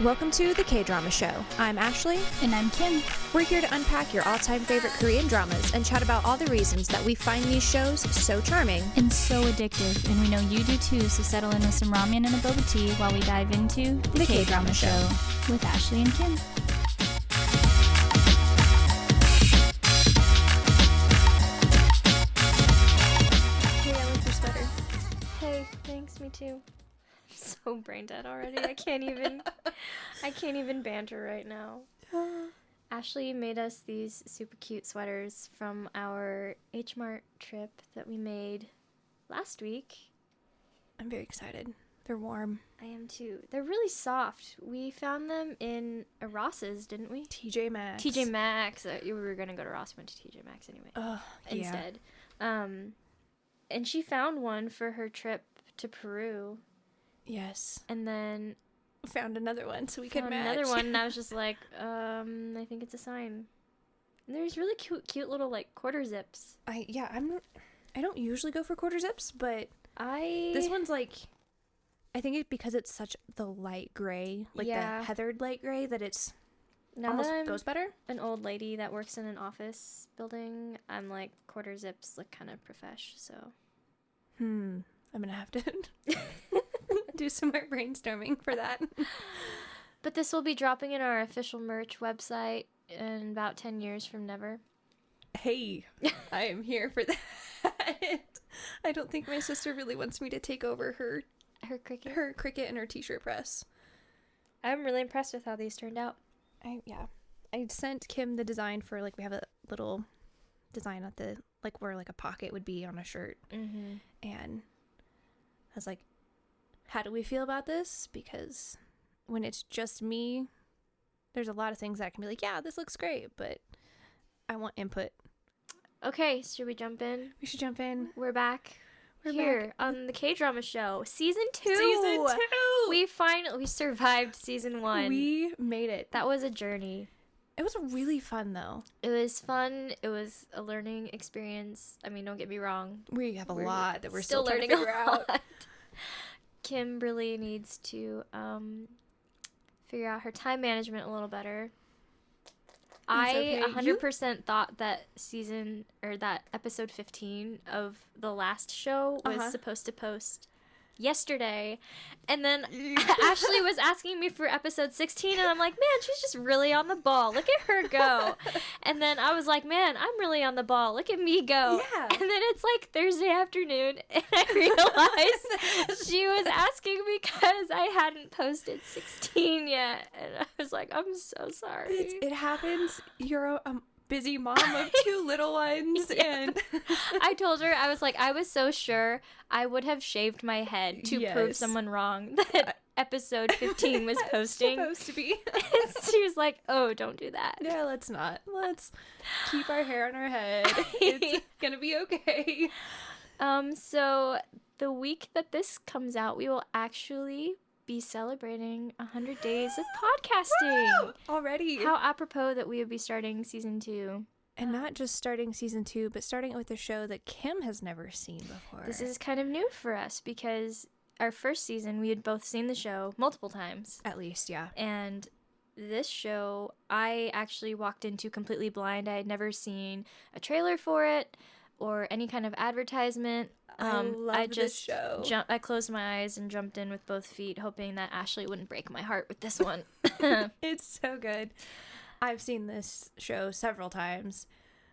Welcome to the K-Drama Show. I'm Ashley. And I'm Kim. We're here to unpack your all-time favorite Korean dramas and chat about all the reasons that we find these shows so charming. And so addictive. And we know you do too, so settle in with some ramen and a boba tea while we dive into the K-Drama Show with Ashley and Kim. Hey, I like your sweater. Hey, thanks, me too. So brain dead already. I can't even banter right now. Ashley made us these super cute sweaters from our H Mart trip that we made last week. I'm very excited. They're warm. I am too. They're really soft. We found them in Ross's, didn't we? TJ Maxx. TJ Maxx. We were gonna go to Ross, went to TJ Maxx anyway. Instead. And she found one for her trip to Peru. Yes. And then found another one so we could match. Another one, and I was just like, I think it's a sign. And there's really cute little like quarter zips. I don't usually go for quarter zips, but this one's like, I think it because it's such the light gray, like the heathered light gray, that it's almost goes better. An old lady that works in an office building, I'm like, quarter zips look kind of profesh, so. I'm gonna have to do some more brainstorming for that. But this will be dropping in our official merch website in about 10 years from never. Hey, I am here for that. I don't think my sister really wants me to take over her Cricut and her t-shirt press. I'm really impressed with how these turned out. I sent Kim the design for, like, we have a little design at the, like, where like a pocket would be on a shirt. Mm-hmm. And I was like, how do we feel about this? Because when it's just me, there's a lot of things that I can be like, yeah, this looks great, but I want input. Okay, should we jump in? We should jump in. We're back. We're here back on the K-Drama Show, season 2. Season 2! We survived season 1. We made it. That was a journey. It was really fun, though. It was fun. It was a learning experience. I mean, don't get me wrong. We have a lot that we're still learning to figure out. Kim really needs to figure out her time management a little better. I 100% thought that that episode 15 of the last show was supposed to post yesterday, and then Ashley was asking me for episode 16, and I'm like, man, she's just really on the ball, look at her go. And then I was like, man, I'm really on the ball, look at me go. And then it's like Thursday afternoon, and I realized she was asking because I hadn't posted 16 yet, and I was like, I'm so sorry. It happens. You're a busy mom of 2 little ones. And I told her, I was like, I was so sure I would have shaved my head to prove someone wrong that episode 15 was posting. Supposed to be. And she was like, oh, don't do that. Yeah, let's not. Let's keep our hair on our head. It's gonna be okay. So the week that this comes out, we will actually be celebrating 100 days of podcasting. Woo! Already. How apropos that we would be starting season 2. And not just starting season 2, but starting it with a show that Kim has never seen before. This is kind of new for us because our first season, we had both seen the show multiple times. At least, yeah. And this show, I actually walked into completely blind. I had never seen a trailer for it or any kind of advertisement. I love this show. I closed my eyes and jumped in with both feet, hoping that Ashley wouldn't break my heart with this one. It's so good. I've seen this show several times.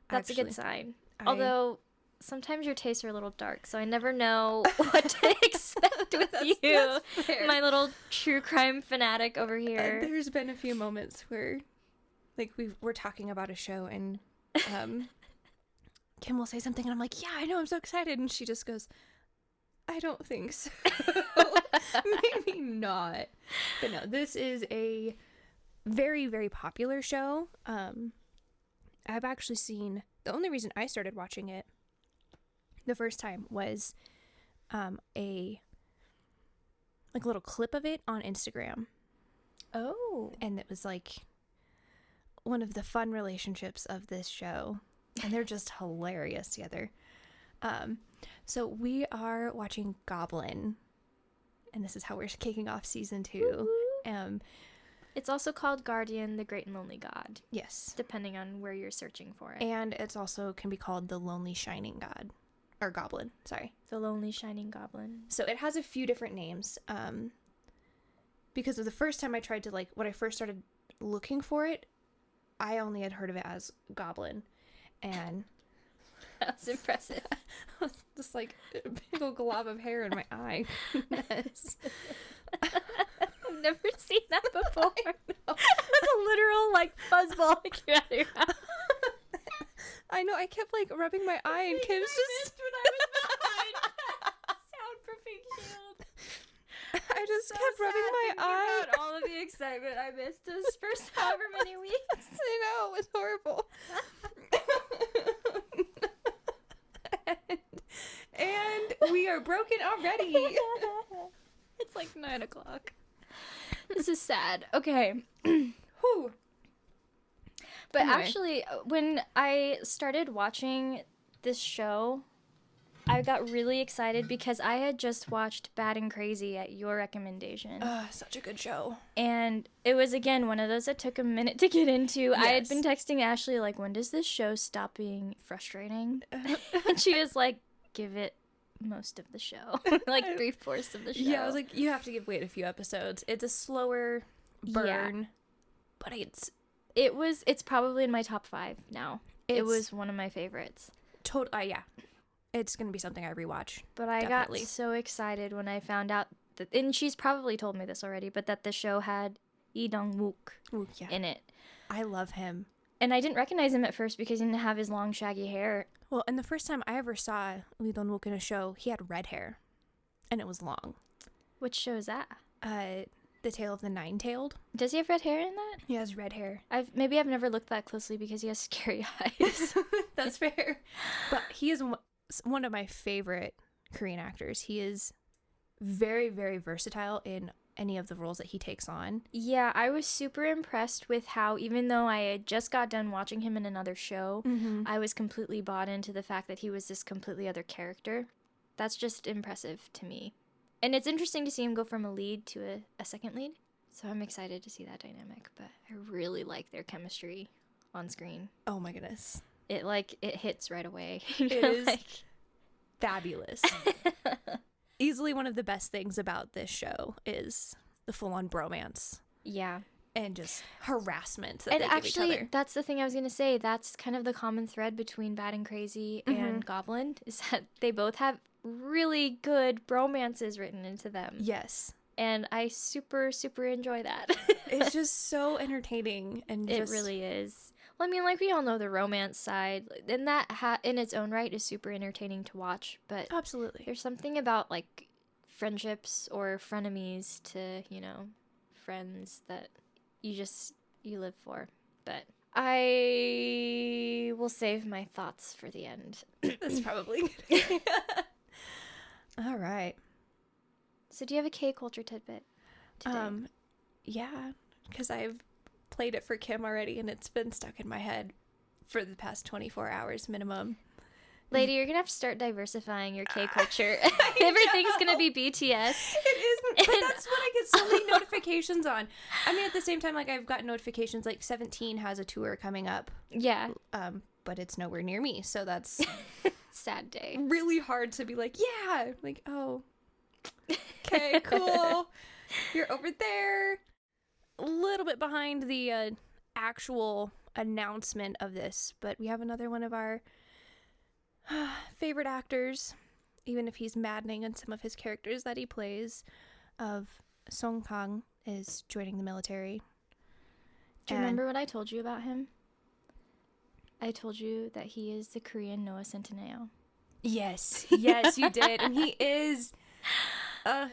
That's a good sign. Although sometimes your tastes are a little dark, so I never know what to expect with you, my little true crime fanatic over here. There's been a few moments where, like, we're talking about a show and Kim will say something and I'm like, yeah, I know, I'm so excited. And she just goes, I don't think so. Maybe not. But no, this is a very, very popular show. I've actually seen, the only reason I started watching it the first time was a little clip of it on Instagram. Oh. And it was like one of the fun relationships of this show. And they're just hilarious together. So we are watching Goblin. And this is how we're kicking off season 2. It's also called Guardian, the Great and Lonely God. Yes. Depending on where you're searching for it. And it's also can be called the Lonely Shining God. Or Goblin, sorry. The Lonely Shining Goblin. So it has a few different names. Because of the first time I tried to, like, when I first started looking for it, I only had heard of it as Goblin. And that was impressive. I was just like a big old glob of hair in my eye. Yes. I've never seen that before. It was a literal, like, fuzzball that came out of your mouth. I know, I kept, like, rubbing my eye, and Kim's just... when I was behind soundproofing shield. I just So kept rubbing sad my thinking eye. about all of the excitement I missed this first however many weeks. I know, it was horrible. and we are broken already. It's like 9 o'clock. This is sad. Okay. Whew. But Anyway. actually, when I started watching this show, I got really excited because I had just watched Bad and Crazy at your recommendation. Such a good show. And it was, again, one of those that took a minute to get into. I had Yes. been texting Ashley, like, when does this show stop being frustrating? And she was like, give it most of the show. Like, 3/4 of the show. Yeah, I was like, you have to wait a few episodes. It's a slower burn, but it's probably in my top 5 now. It was one of my favorites. yeah. It's going to be something I rewatch. But I Definitely. got so excited when I found out that, and she's probably told me this already, but that the show had Lee Dong-wook Ooh, yeah. in it. I love him. And I didn't recognize him at first because he didn't have his long, shaggy hair. Well, and the first time I ever saw Lee Dong-wook in a show, he had red hair, and it was long. Which show is that? The Tale of the Nine-Tailed. Does he have red hair in that? He has red hair. Maybe I've never looked that closely because he has scary eyes. That's fair. But he is one of my favorite Korean actors. He is very, very versatile in any of the roles that he takes on. Yeah, I was super impressed with how, even though I had just got done watching him in another show, I was completely bought into the fact that he was this completely other character. That's just impressive to me. And it's interesting to see him go from a lead to a second lead. So I'm excited to see that dynamic. But I really like their chemistry on screen. Oh my goodness. It hits right away. It is fabulous. Easily one of the best things about this show is the full-on bromance. Yeah. And just harassment that And they give each actually, other. that's the thing I was going to say. That's kind of the common thread between Bad and Crazy and Goblin, is that they both have really good bromances written into them. Yes. And I super, super enjoy that. It's just so entertaining. And It really is. Well, I mean, like, we all know the romance side, and that in its own right is super entertaining to watch, but Absolutely. there's something about, like, friendships or frenemies to, friends that you live for. But I will save my thoughts for the end. That's probably good. All right. So do you have a K-culture tidbit today? Yeah, because I've played it for Kim already, and it's been stuck in my head for the past 24 hours minimum. Lady, you're going to have to start diversifying your K-culture. Everything's going to be BTS. It is, but that's what I get so many notifications on. I mean, at the same time, like, I've got notifications, like, 17 has a tour coming up. Yeah. But it's nowhere near me, so that's Sad day. really hard to be like, yeah, like, oh, okay, cool. You're over there. A little bit behind the actual announcement of this, but we have another one of our favorite actors, even if he's maddening in some of his characters that he plays, of Song Kang is joining the military. Do you remember what I told you about him? I told you that he is the Korean Noah Centineo. Yes, yes, you did, and he is. I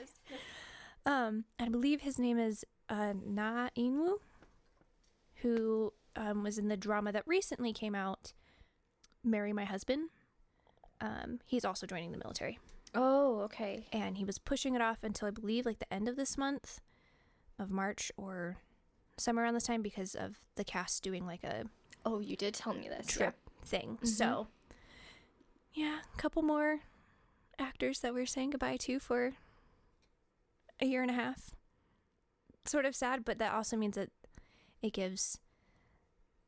believe his name is Na In-woo, who was in the drama that recently came out, Marry My Husband. He's also joining the military. Oh, okay. And he was pushing it off until I believe like the end of this month of March or somewhere around this time because of the cast doing like a Oh, you did tell me this. trip thing. So, yeah, a couple more actors that we're saying goodbye to for a year and a half. sort of sad, but that also means that it gives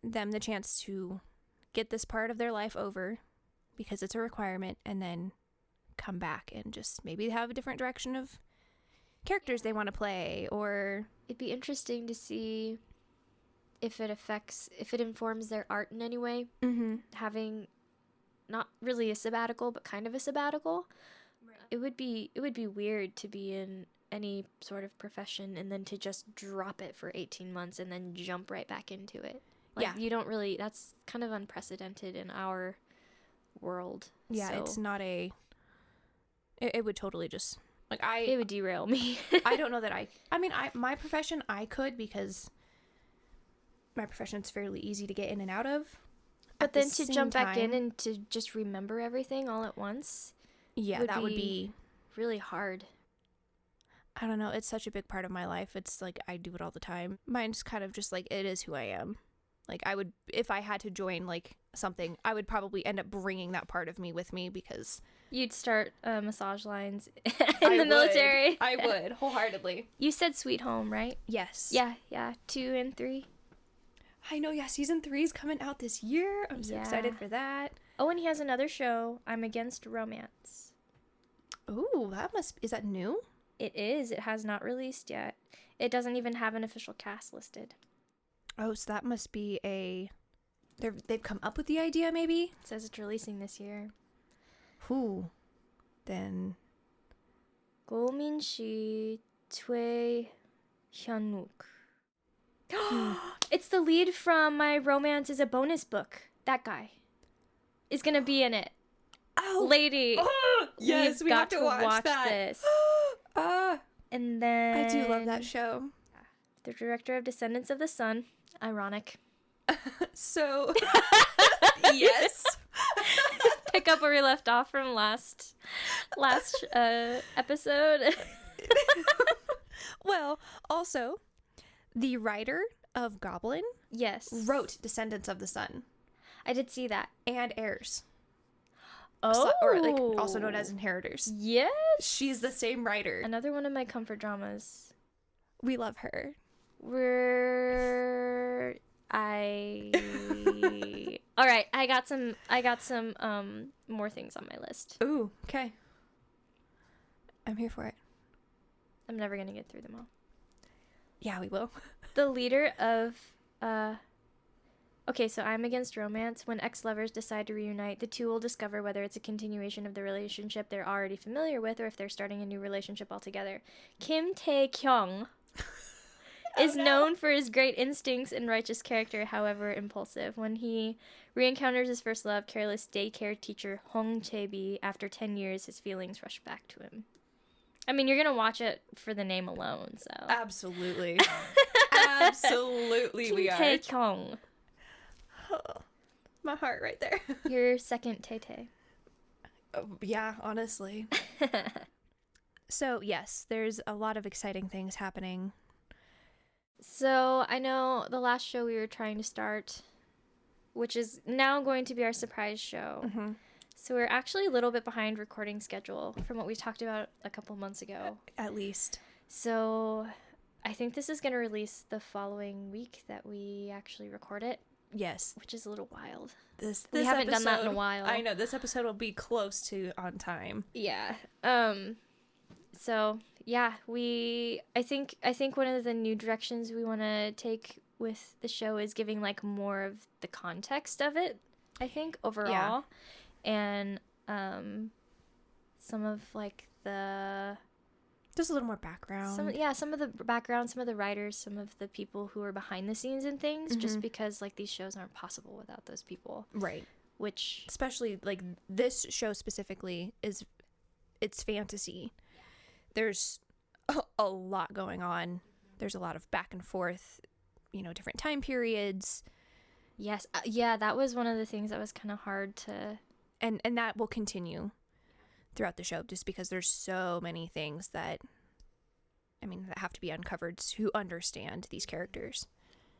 them the chance to get this part of their life over because it's a requirement, and then come back and just maybe have a different direction of characters they want to play. Or it'd be interesting to see if it informs their art in any way. Having not really a sabbatical, but kind of a sabbatical. Right. It would be weird to be in any sort of profession and then to just drop it for 18 months and then jump right back into it. Like, you don't really, that's kind of unprecedented in our world. Yeah, so. It's not it would totally just, like, it would derail me. I don't know that my profession, I could, because my profession's fairly easy to get in and out of. But then to jump back in and to just remember everything all at once. Yeah, that would be really hard. I don't know. It's such a big part of my life. It's like I do it all the time. Mine's kind of just like, it is who I am. Like, I would, if I had to join like something, I would probably end up bringing that part of me with me, because you'd start massage lines in the military. I would wholeheartedly. You said Sweet Home, right? Yes. Yeah. 2 and 3. I know. Yeah, season 3 is coming out this year. I'm so excited for that. Oh, and he has another show, I'm Against Romance. Ooh, is that new? It is. It has not released yet. It doesn't even have an official cast listed. Oh, so that must be they've come up with the idea, maybe? It says it's releasing this year. Who? Then 고민씨 최현욱. It's the lead from My Romance is a Bonus Book. That guy is gonna be in it. Oh, lady! Oh, yes, we have to watch that. This. And then I do love that show. The director of Descendants of the Sun. Ironic. So yes. Pick up where we left off from last episode. Well, also, the writer of Goblin, wrote Descendants of the Sun. I did see that. And Heirs. Oh, or like also known as Inheritors. Yes, she's the same writer. Another one of my comfort dramas. We love her. All right, I got some more things on my list. Ooh, okay. I'm here for it. I'm never gonna get through them all. Yeah, we will. The leader of okay, so I'm Against Romance. When ex-lovers decide to reunite, the two will discover whether it's a continuation of the relationship they're already familiar with or if they're starting a new relationship altogether. Kim Tae-kyung is known for his great instincts and righteous character, however impulsive. When he re-encounters his first love, careless daycare teacher Hong Chae-bi, after 10 years, his feelings rush back to him. I mean, you're going to watch it for the name alone, so. Absolutely. Absolutely, we are. Kim Tae-kyung. Oh, my heart right there. Your second Tay-Tay. Oh, yeah, honestly. So, yes, there's a lot of exciting things happening. So, I know the last show we were trying to start, which is now going to be our surprise show. Mm-hmm. So, we're actually a little bit behind recording schedule from what we talked about a couple months ago. At least. So, I think this is going to release the following week that we actually record it. Yes. Which is a little wild. We haven't done that in a while. I know. This episode will be close to on time. Yeah. So, yeah, I think one of the new directions we want to take with the show is giving, like, more of the context of it, I think, overall. Yeah. And some of, like, just a little more background. Some of the background, some of the writers, some of the people who are behind the scenes and things, mm-hmm. just because, like, these shows aren't possible without those people. Right. Which... Especially, like, this show specifically it's fantasy. There's a lot going on. There's a lot of back and forth, different time periods. Yes. Yeah, that was one of the things that was kind of hard to... And that will continue throughout the show, just because there's so many things that have to be uncovered to understand these characters.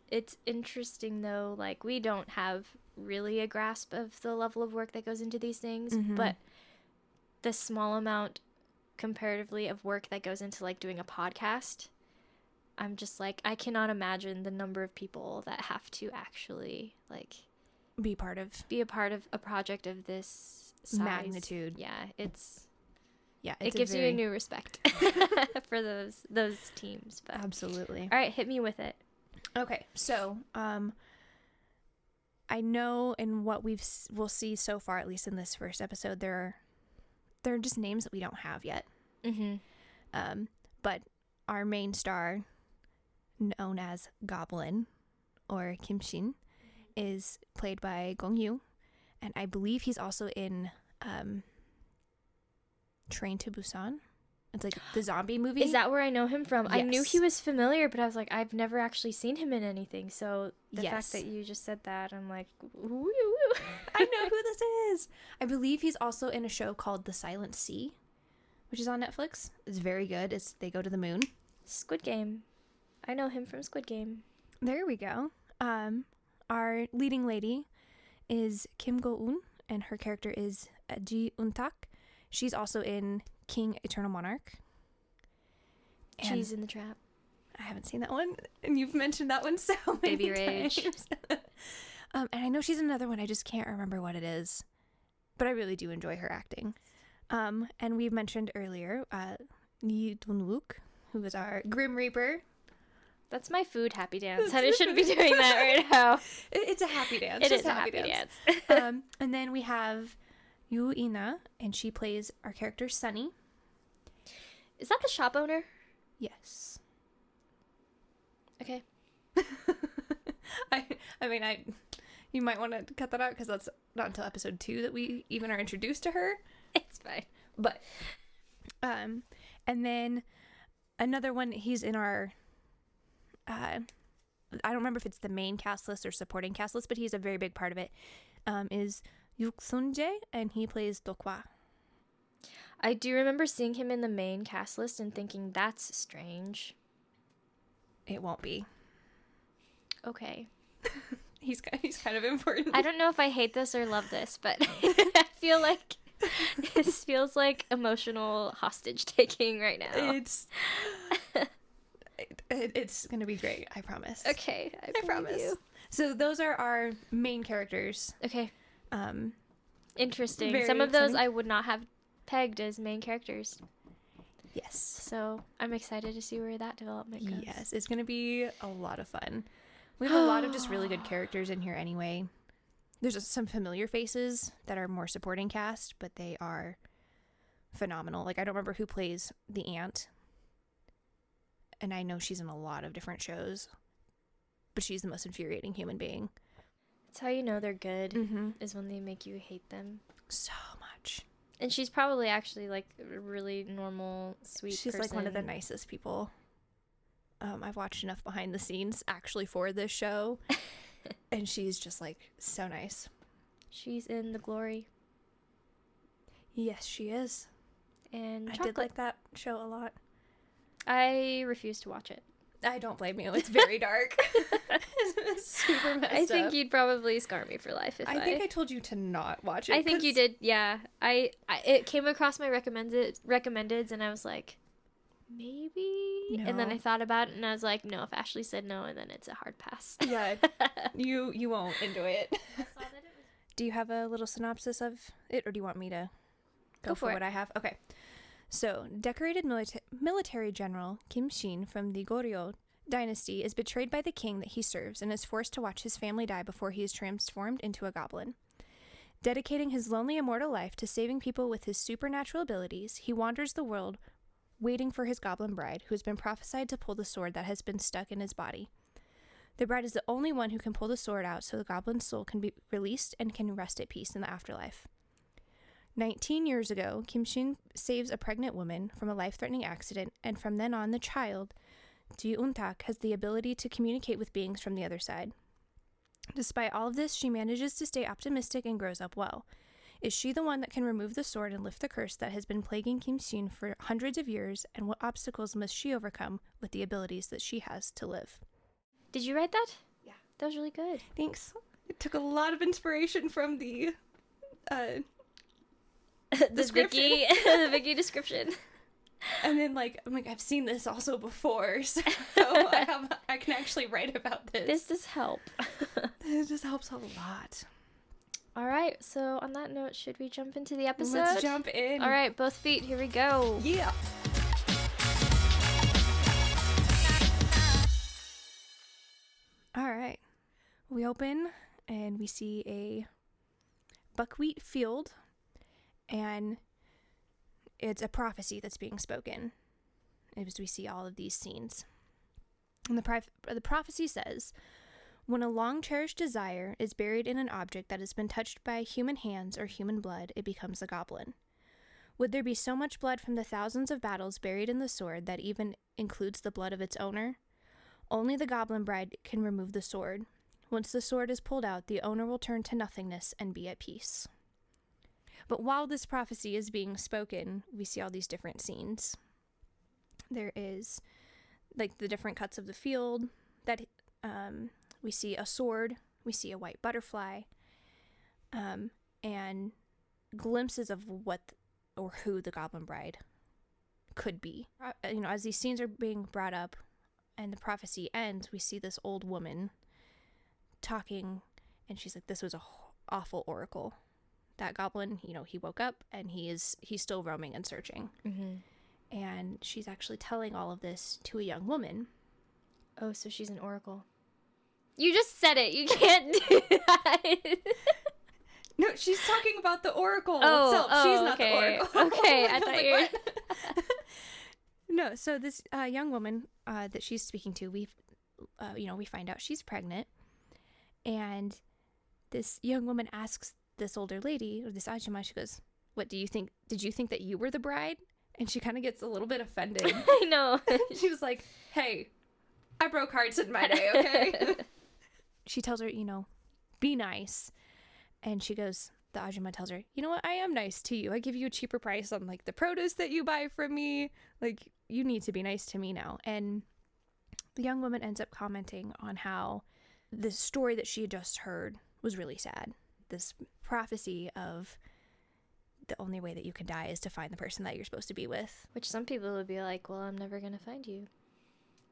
It's interesting, though, like, we don't have really a grasp of the level of work that goes into these things, mm-hmm. but the small amount comparatively of work that goes into, like, doing a podcast, I'm just like, I cannot imagine the number of people that have to actually like be a part of a project of this size. Magnitude. Yeah, it gives you a new respect for those teams. But absolutely. All right, hit me with it. Okay, so I know in what we'll see so far, at least in this first episode, there are just names that we don't have yet. Mm-hmm. But our main star, known as Goblin, or Kim Shin, is played by Gong Yoo, and I believe he's also in Train to Busan. It's like the zombie movie. Is that where I know him from? Yes. I knew he was familiar, but I was like, I've never actually seen him in anything. So the Yes. fact that you just said that, I'm like, woo. I know who this is. I believe he's also in a show called The Silent Sea, which is on Netflix. It's very good. They go to the moon. Squid Game. I know him from Squid Game. There we go. Our leading lady is Kim Go-eun, and her character is Ji Un-tak. She's also in King Eternal Monarch. And Cheese in the Trap. I haven't seen that one, and you've mentioned that one so many Baby Rage. times. And I know she's another one. I just can't remember what it is, but I really do enjoy her acting. And we've mentioned earlier Lee Dun-wook, who is our Grim Reaper. That's my food happy dance. I shouldn't be doing that right now. It's a happy dance. It just is a happy dance. And then we have Yu Ina, and she plays our character Sunny. Is that the shop owner? Yes. Okay. You might want to cut that out because that's not until episode 2 that we even are introduced to her. It's fine. But, and then another one, he's in our, I don't remember if it's the main cast list or supporting cast list, but he's a very big part of it, is Yuk Sun-jae, and he plays Dokwa. I do remember seeing him in the main cast list and thinking, that's strange. It won't be. Okay. He's kind of important. I don't know if I hate this or love this, but I feel like this feels like emotional hostage taking right now. It's gonna be great. I promise. Okay, I promise. You. So those are our main characters. Okay. Interesting. Very Some of those exciting. I would not have pegged as main characters. Yes. So I'm excited to see where that development goes. Yes, it's gonna be a lot of fun. We have a lot of just really good characters in here anyway. There's just some familiar faces that are more supporting cast, but they are phenomenal. Like, I don't remember who plays the aunt, and I know she's in a lot of different shows, but she's the most infuriating human being. That's how you know they're good, Mm-hmm. is when they make you hate them. So much. And she's probably actually like a really normal, sweet She's person. like one of the nicest people. I've watched enough behind the scenes actually for this show, and she's just like so nice. She's in The Glory. Yes, she is. And I Chocolate. did like that show a lot. I refuse to watch it. I don't blame you. It's very dark. It's super messed I think up. you'd probably scar me for life if I think I told you to not watch it. I think you 'cause did. Yeah. It came across my recommendeds, and I was like, maybe. And then No. I thought about it, and I was like, no. If Ashley said no, and then it's a hard pass. Yeah, you won't enjoy it. Do you have a little synopsis of it, or do you want me to go for it. what I have? Okay. So, decorated military general Kim Shin from the Goryeo dynasty is betrayed by the king that he serves and is forced to watch his family die before he is transformed into a goblin. Dedicating his lonely immortal life to saving people with his supernatural abilities, he wanders the world waiting for his goblin bride, who has been prophesied to pull the sword that has been stuck in his body. The bride is the only one who can pull the sword out so the goblin's soul can be released and can rest at peace in the afterlife. 19 years ago, Kim Shin saves a pregnant woman from a life-threatening accident, and from then on, the child, Ji Un-tak, has the ability to communicate with beings from the other side. Despite all of this, she manages to stay optimistic and grows up well. Is she the one that can remove the sword and lift the curse that has been plaguing Kim Shin for hundreds of years, and what obstacles must she overcome with the abilities that she has to live? Did you write that? Yeah. That was really good. Thanks. It took a lot of inspiration from the The description. Vicky, the Vicky description. And then, like, I'm like, I've seen this also before, so I can actually write about this. This does help. This just helps a lot. All right, so on that note, should we jump into the episode? Let's jump in. All right, both feet, here we go. Yeah. All right. We open and we see a buckwheat field, and it's a prophecy that's being spoken as we see all of these scenes. And the prophecy says, when a long-cherished desire is buried in an object that has been touched by human hands or human blood, it becomes a goblin. Would there be so much blood from the thousands of battles buried in the sword that even includes the blood of its owner? Only the goblin bride can remove the sword. Once the sword is pulled out, the owner will turn to nothingness and be at peace. But while this prophecy is being spoken, we see all these different scenes. There is, like, the different cuts of the field that we see a sword, we see a white butterfly, and glimpses of what or who the Goblin Bride could be. As these scenes are being brought up and the prophecy ends, we see this old woman talking, and she's like, this was a awful oracle. That goblin, he woke up and he's still roaming and searching. Mm-hmm. And she's actually telling all of this to a young woman. Oh, so she's an oracle. You just said it. You can't do that. No, she's talking about the oracle itself. She's not the oracle. Okay, I thought you were... No, so this young woman that she's speaking to, we find out she's pregnant. And this young woman asks this older lady, or this Ajumma, she goes, what do you think? Did you think that you were the bride? And she kind of gets a little bit offended. I know. She was like, hey, I broke hearts in my day, okay? She tells her, be nice. And she goes, the Ajumma tells her, you know what? I am nice to you. I give you a cheaper price on, like, the produce that you buy from me. Like, you need to be nice to me now. And the young woman ends up commenting on how the story that she had just heard was really sad. This prophecy of the only way that you can die is to find the person that you're supposed to be with. Which some people would be like, well, I'm never going to find you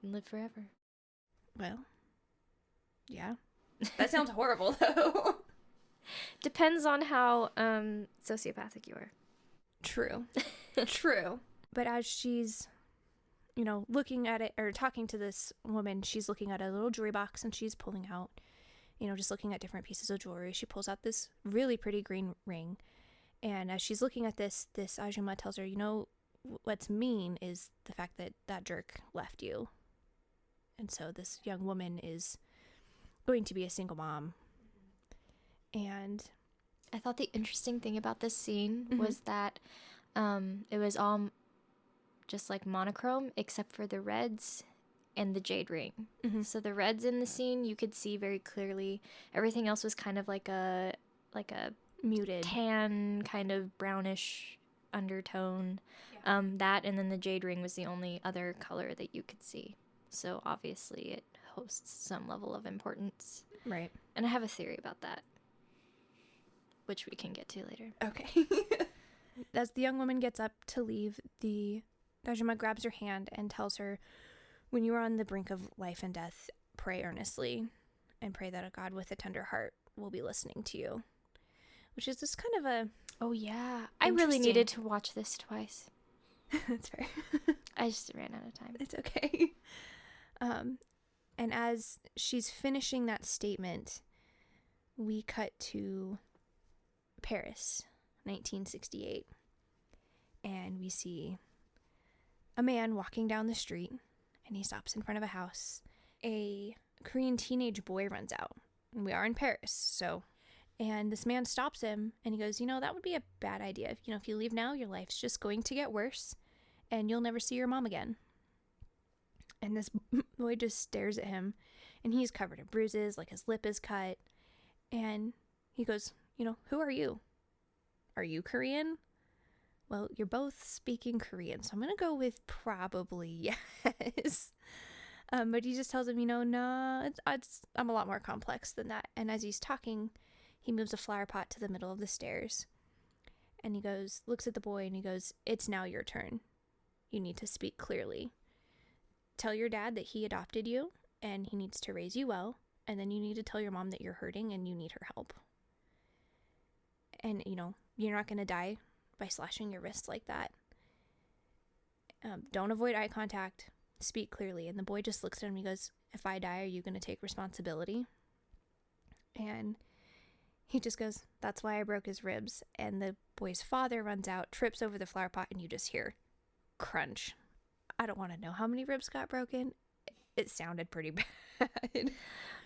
and live forever. Well, yeah. That sounds horrible, though. Depends on how sociopathic you are. True. True. But as she's, looking at it, or talking to this woman, she's looking at a little jewelry box and she's pulling out, just looking at different pieces of jewelry. She pulls out this really pretty green ring. And as she's looking at this Ajumma tells her, what's mean is the fact that that jerk left you. And so this young woman is going to be a single mom. And I thought the interesting thing about this scene was that it was all just like monochrome except for the reds and the jade ring. Mm-hmm. So the reds in the scene you could see very clearly. Everything else was kind of like a muted tan kind of brownish undertone. Yeah. That and then the jade ring was the only other color that you could see. So obviously it hosts some level of importance. Right. And I have a theory about that, which we can get to later. Okay. As the young woman gets up to leave, the Ajumma grabs her hand and tells her, when you are on the brink of life and death, pray earnestly and pray that a God with a tender heart will be listening to you. Which is just kind of a... Oh, yeah. I really needed to watch this twice. That's fair. I just ran out of time. It's okay. And as she's finishing that statement, we cut to Paris, 1968. And we see a man walking down the street, and he stops in front of a house. A Korean teenage boy runs out. And we are in Paris, so... And this man stops him, and he goes, that would be a bad idea. If you leave now, your life's just going to get worse, and you'll never see your mom again. And this boy just stares at him, and he's covered in bruises, like his lip is cut. And he goes, who are you? Are you Korean? Well, you're both speaking Korean, so I'm going to go with probably yes. But he just tells him, no, I'm a lot more complex than that. And as he's talking, he moves a flower pot to the middle of the stairs. And he looks at the boy, and he goes, it's now your turn. you need to speak clearly. Tell your dad that he adopted you and he needs to raise you well. And then you need to tell your mom that you're hurting and you need her help. And, you're not going to die by slashing your wrists like that. Don't avoid eye contact. Speak clearly. And the boy just looks at him and he goes, if I die, are you going to take responsibility? And he just goes, that's why I broke his ribs. And the boy's father runs out, trips over the flower pot, and you just hear crunch. I don't want to know how many ribs got broken. It sounded pretty bad.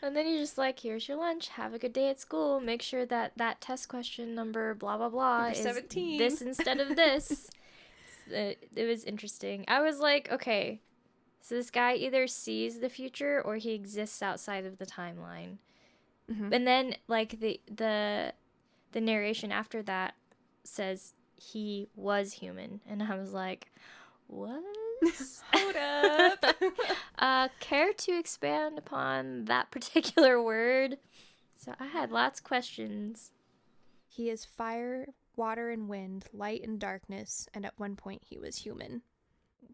And then you're just like, here's your lunch. Have a good day at school. Make sure that test question number blah, blah, blah number is 17. This instead of this. It was interesting. I was like, okay, so this guy either sees the future or he exists outside of the timeline. Mm-hmm. And then, like, the narration after that says he was human. And I was like, what? Hold up. Care to expand upon that particular word? So I had lots of questions. He is fire, water, and wind, light and darkness, and at one point he was human.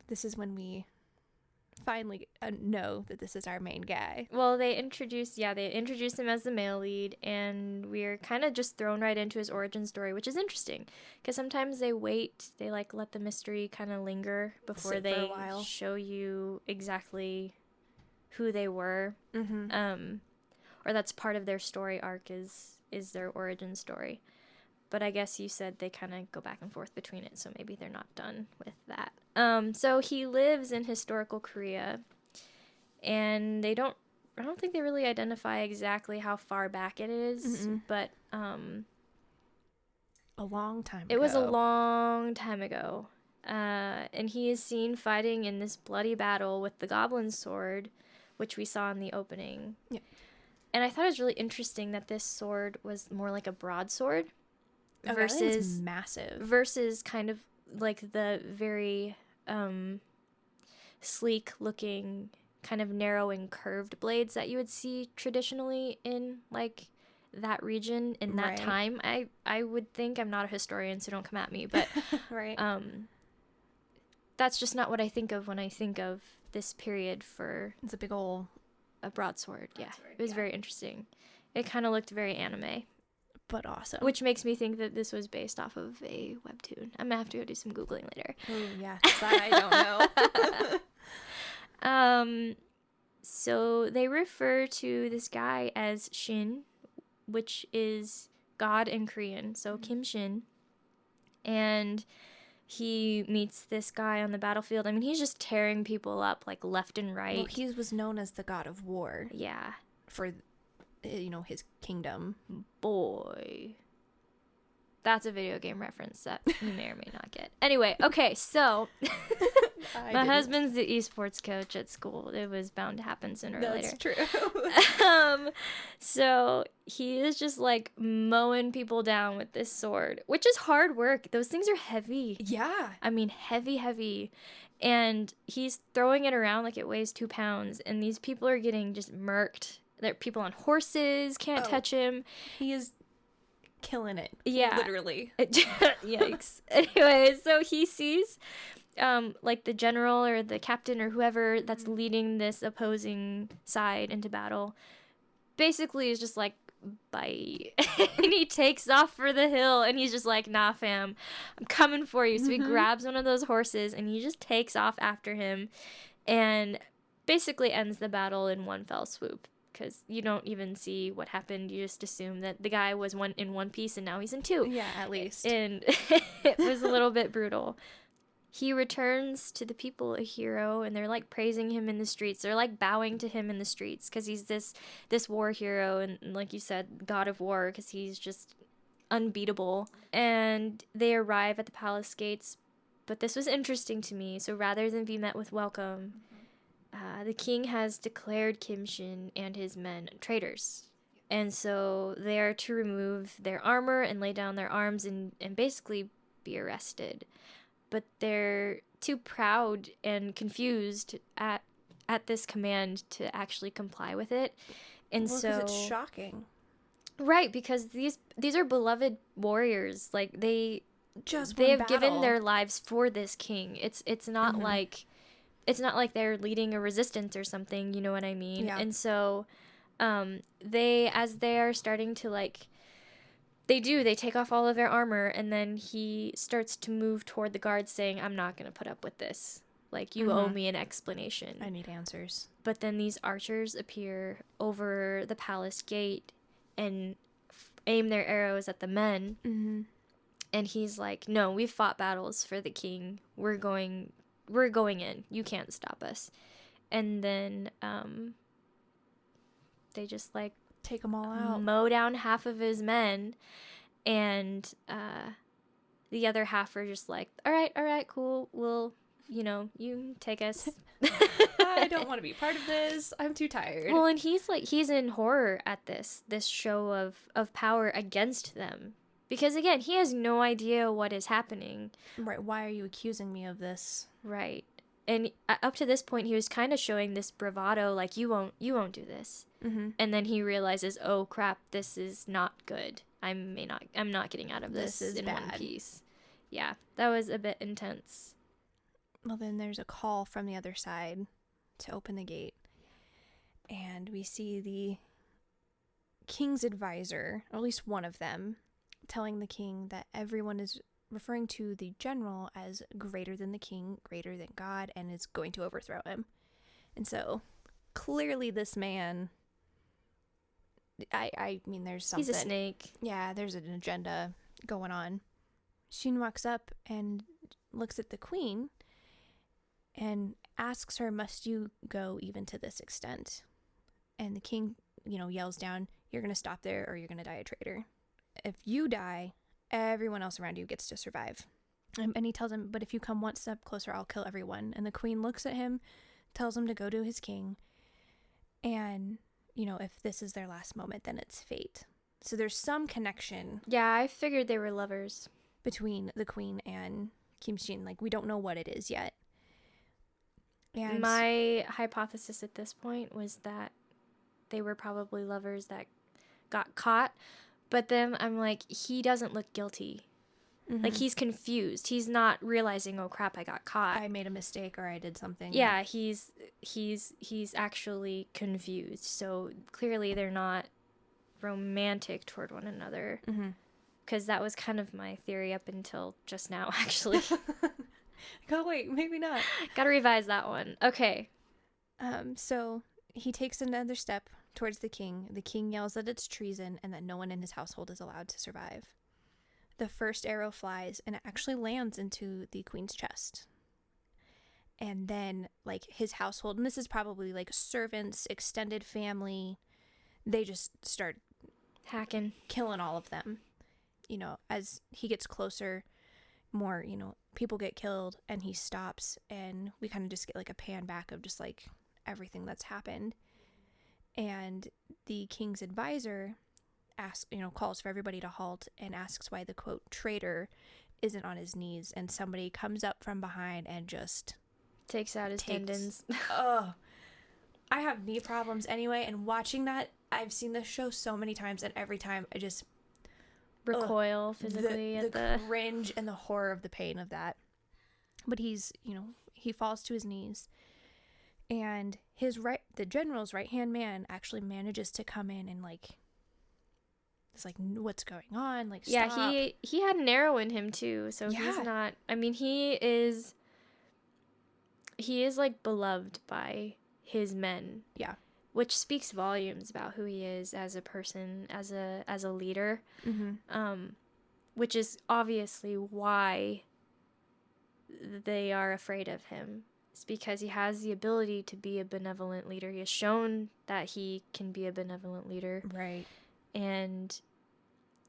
This is when we finally know that this is our main guy. Well, they introduced him as the male lead, and we're kind of just thrown right into his origin story, which is interesting because sometimes they let the mystery kind of linger before they show you exactly who they were. Mm-hmm. Or that's part of their story arc is their origin story. But I guess you said they kind of go back and forth between it, so maybe they're not done with that. So he lives in historical Korea, and I don't think they really identify exactly how far back it is, but a long time ago. It was a long time ago. And he is seen fighting in this bloody battle with the goblin sword, which we saw in the opening. Yeah. And I thought it was really interesting that this sword was more like a broadsword. Versus massive. Versus kind of like the very sleek looking, kind of narrow and curved blades that you would see traditionally in like that region in that time. I would think, I'm not a historian, so don't come at me, but right. That's just not what I think of when I think of this period for it's a big old a broadsword. Yeah. It was very interesting. It kind of looked very anime. But awesome. Which makes me think that this was based off of a webtoon. I'm gonna have to go do some Googling later. Oh, yeah. That I don't know. So they refer to this guy as Shin, which is God in Korean. So Kim Shin. And he meets this guy on the battlefield. I mean, he's just tearing people up like left and right. Well, he was known as the god of war. Yeah. For his kingdom. Boy. That's a video game reference that you may or may not get. Anyway, okay, so my husband's the esports coach at school. It was bound to happen sooner or later. That's true. So he is just like mowing people down with this sword, which is hard work. Those things are heavy. Yeah. I mean, heavy. And he's throwing it around like it weighs 2 pounds, and these people are getting just murked. There are people on horses, can't touch him. He is killing it. Yeah. Literally. Yikes. Anyway, so he sees like the general or the captain or whoever that's leading this opposing side into battle. Basically is just like, bye. And he takes off for the hill, and he's just like, nah, fam, I'm coming for you. So he grabs one of those horses, and he just takes off after him and basically ends the battle in one fell swoop. Because you don't even see what happened. You just assume that the guy was in one piece and now he's in 2. Yeah, at least. And it was a little bit brutal. He returns to the people a hero, and they're like praising him in the streets. They're like bowing to him in the streets because he's this war hero, and like you said, god of war, because he's just unbeatable. And they arrive at the palace gates. But this was interesting to me. So rather than be met with welcome, the king has declared Kim Shin and his men traitors. And so they are to remove their armor and lay down their arms and basically be arrested. But they're too proud and confused at this command to actually comply with it. And so it's shocking. Right, because these are beloved warriors. Like they just they one have given battle. their lives for this king. It's not like they're leading a resistance or something, you know what I mean? Yeah. And so they are starting to like they take off all of their armor, and then he starts to move toward the guards saying, I'm not going to put up with this. Like, you owe me an explanation. I need answers. But then these archers appear over the palace gate and aim their arrows at the men. Mm-hmm. And he's like, no, we've fought battles for the king. We're going in. You can't stop us. And then they just like take them all out, mow down half of his men, and the other half are just like, all right, cool. We'll, you take us. I don't want to be part of this. I'm too tired. Well, and he's in horror at this show of power against them. Because, again, he has no idea what is happening. Right. Why are you accusing me of this? Right. And up to this point, he was kind of showing this bravado, like, you won't do this. Mm-hmm. And then he realizes, oh, crap, this is not good. I'm not getting out of this is in bad. one piece. Yeah, that was a bit intense. Well, then there's a call from the other side to open the gate. And we see the king's advisor, or at least one of them, telling the king that everyone is referring to the general as greater than the king, greater than God, and is going to overthrow him. And so, clearly this man, I mean, there's something. He's a snake. Yeah, there's an agenda going on. Shin walks up and looks at the queen and asks her, must you go even to this extent? And the king, yells down, you're going to stop there or you're going to die a traitor. If you die, everyone else around you gets to survive. And he tells him, but if you come one step closer, I'll kill everyone. And the queen looks at him, tells him to go to his king. And, if this is their last moment, then it's fate. So there's some connection. Yeah, I figured they were lovers. Between the queen and Kim Shin. Like, we don't know what it is yet. And my hypothesis at this point was that they were probably lovers that got caught. But then I'm like, he doesn't look guilty. Mm-hmm. Like, he's confused. He's not realizing, oh crap, I got caught. I made a mistake or I did something. Yeah, he's actually confused. So clearly they're not romantic toward one another. Mm-hmm. Because that was kind of my theory up until just now, actually. Oh, wait, maybe not. Gotta revise that one. Okay. So he takes another step towards the king. The king yells that it's treason and that no one in his household is allowed to survive. The first arrow flies and it actually lands into the queen's chest. And then, like, his household, and this is probably like servants, extended family, they just start Hacking. killing all of them. As he gets closer, more, people get killed and he stops and we kind of just get like a pan back of just like everything that's happened. And the king's advisor calls for everybody to halt and asks why the quote traitor isn't on his knees, and somebody comes up from behind and just Takes out his tendons. Oh, I have knee problems anyway, and watching that, I've seen this show so many times, and every time I just recoil physically the at the cringe and the horror of the pain of that. But he's, he falls to his knees, and the general's right-hand man actually manages to come in and it's like, what's going on? Like, stop. Yeah, he had an arrow in him too, so he's not. I mean, he is like beloved by his men. Yeah. Which speaks volumes about who he is as a person, as a leader. Mm-hmm. Which is obviously why they are afraid of him. It's because he has the ability to be a benevolent leader. He has shown that he can be a benevolent leader. Right. And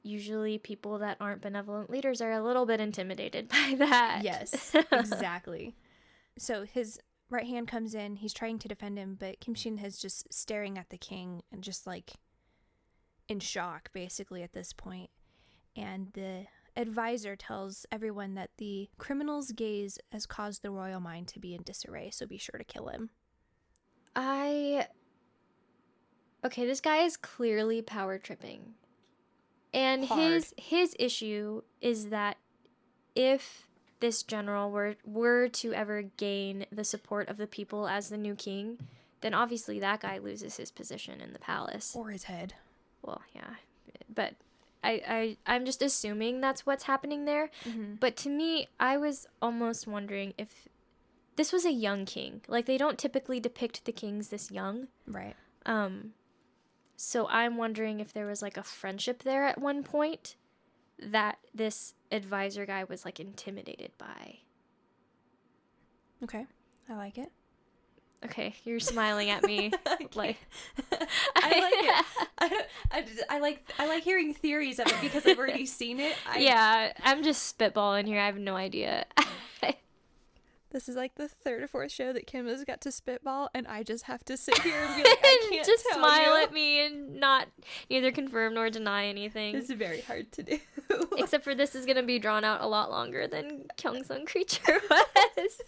usually people that aren't benevolent leaders are a little bit intimidated by that. Yes, exactly. So his right hand comes in. He's trying to defend him, but Kim Shin is just staring at the king and just like in shock, basically, at this point. And the advisor tells everyone that the criminal's gaze has caused the royal mind to be in disarray, so be sure to kill him. Okay, this guy is clearly power tripping. And Hard. his issue is that if this general were to ever gain the support of the people as the new king, then obviously that guy loses his position in the palace. Or his head. Well, yeah. But I'm just assuming that's what's happening there. Mm-hmm. But to me, I was almost wondering if this was a young king. Like, they don't typically depict the kings this young. Right. So I'm wondering if there was, like, a friendship there at one point that this advisor guy was, like, intimidated by. Okay. I like it. Okay, you're smiling at me. Like, I like it. I like hearing theories of it because I've already seen it. Yeah, I'm just spitballing here. I have no idea. This is like the third or fourth show that Kim has got to spitball, and I just have to sit here and be like, I can't just tell smile you. at me and not neither confirm nor deny anything. It's very hard to do. Except for this is going to be drawn out a lot longer than Kyungsung Creature was.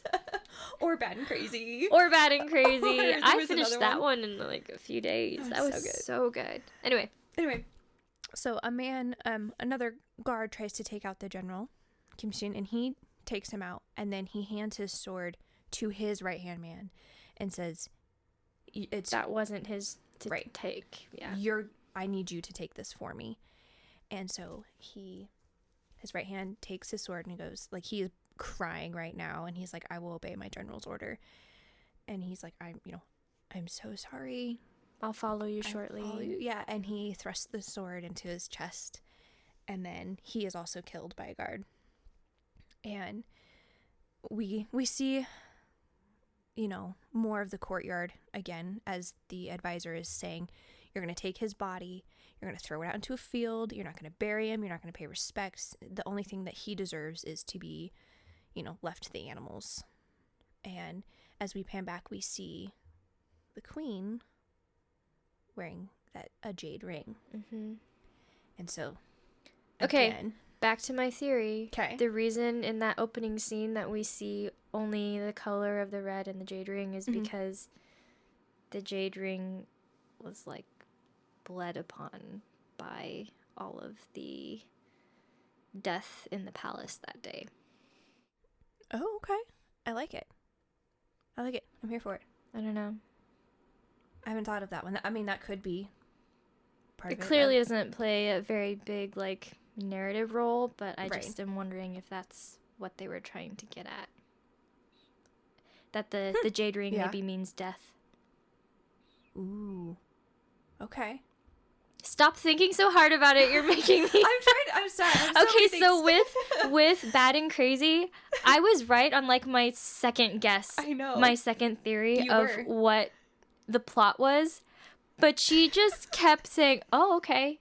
Or Bad and Crazy. Or Bad and Crazy. I finished another that one in like a few days. That was so good. Anyway, so another guard tries to take out the general, Kim Shin, and he takes him out, and then he hands his sword to his right-hand man and says, that wasn't his to right. take. Yeah. I need you to take this for me. And so his right hand takes his sword and he goes, like, he is crying right now, and he's like, I will obey my general's order. And he's like, I'm so sorry. I'll follow you shortly. Yeah, and he thrusts the sword into his chest, and then he is also killed by a guard. And we see, more of the courtyard again, as the advisor is saying, you're going to take his body, you're going to throw it out into a field, you're not going to bury him, you're not going to pay respects. The only thing that he deserves is to be, left to the animals. And as we pan back, we see the queen wearing a jade ring. Mm-hmm. And so, okay. Again, back to my theory. Okay. The reason in that opening scene that we see only the color of the red and the jade ring is because the jade ring was like bled upon by all of the death in the palace that day. Oh, okay. I like it. I'm here for it. I don't know. I haven't thought of that one. I mean, that could be part of It it. clearly doesn't play a very big, like, narrative role, but I Right. just am wondering if that's what they were trying to get at. That the jade ring maybe means death. Ooh. Okay. Stop thinking so hard about it. You're making me. I'm sorry. Okay, so with Bad and Crazy, I was right on like my second guess. I know. My second theory You of were. what the plot was, but she just kept saying, "Oh, okay."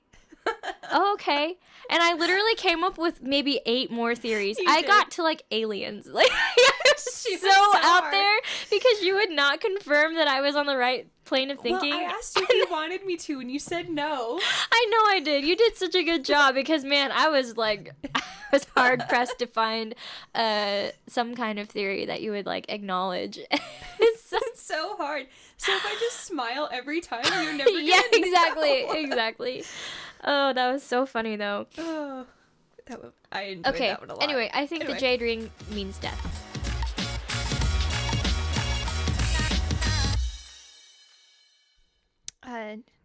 Oh, okay. And I literally came up with maybe 8 more theories. I got to like aliens. Like so out hard. there because you would not confirm that I was on the right plane of thinking. Well, I asked you if you wanted me to, and you said no. I know I did. You did such a good job because, man, I was hard pressed to find some kind of theory that you would like acknowledge. It's so hard. So if I just smile every time, you're never gonna yeah, know. exactly. Oh, that was so funny though. Oh, I enjoyed that one a lot. Anyway, I think the jade ring means death.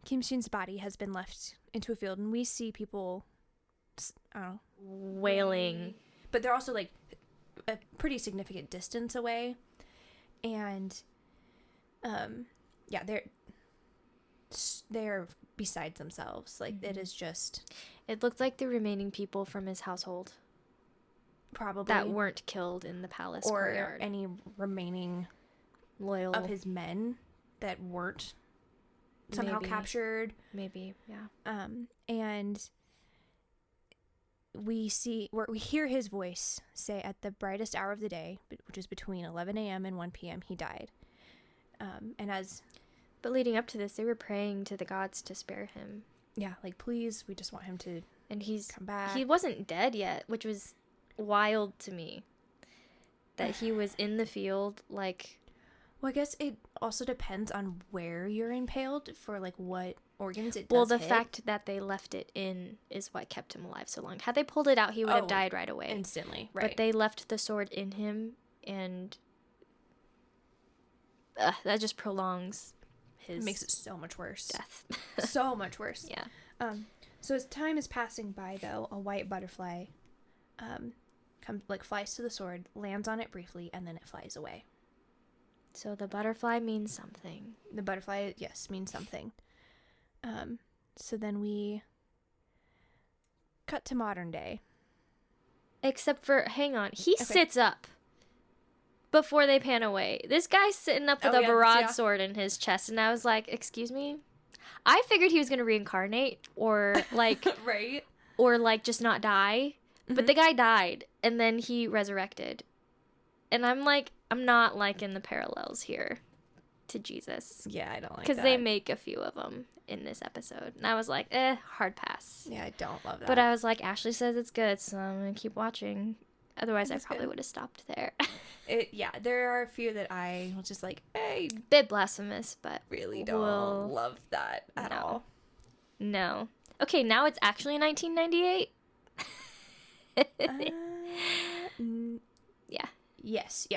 Kim Shin's body has been left into a field, and we see people, I don't know, Wailing. but they're also like a pretty significant distance away, and they're beside themselves. Like it is just It looked like the remaining people from his household probably that weren't killed in the palace or courtyard. any remaining Loyal of his men that weren't somehow Maybe. captured. Maybe, yeah. And we hear his voice say at the brightest hour of the day, which is between 11 a.m. and 1 p.m., he died. But leading up to this, they were praying to the gods to spare him. Yeah, like, please, we just want him to And come back. he wasn't dead yet, which was wild to me. That he was in the field, like... Well, I guess it also depends on where you're impaled for, like, what organs, it does Well, the hit. fact that they left it in is what kept him alive so long. Had they pulled it out, he would have died right away. Instantly, right. But they left the sword in him, and that just prolongs his It makes it so much worse. death. So much worse. Yeah. So as time is passing by, though, a white butterfly flies to the sword, lands on it briefly, and then it flies away. So the butterfly means something. The butterfly, yes, means something. So then we cut to modern day. Except for, hang on, he sits up before they pan away. This guy's sitting up with a broadsword in his chest, and I was like, excuse me? I figured he was going to reincarnate, or like, Right? or like just not die. But the guy died, and then he resurrected. And I'm like, I'm not liking the parallels here to Jesus. Yeah, I don't like that. Because they make a few of them in this episode. And I was like, hard pass. Yeah, I don't love that. But I was like, Ashley says it's good, so I'm going to keep watching. Otherwise, I probably good. would have stopped there. Yeah, there are a few that I was just like, hey, Bit blasphemous, but really don't love that at all. No. Okay, now it's actually 1998. Yeah. Yes.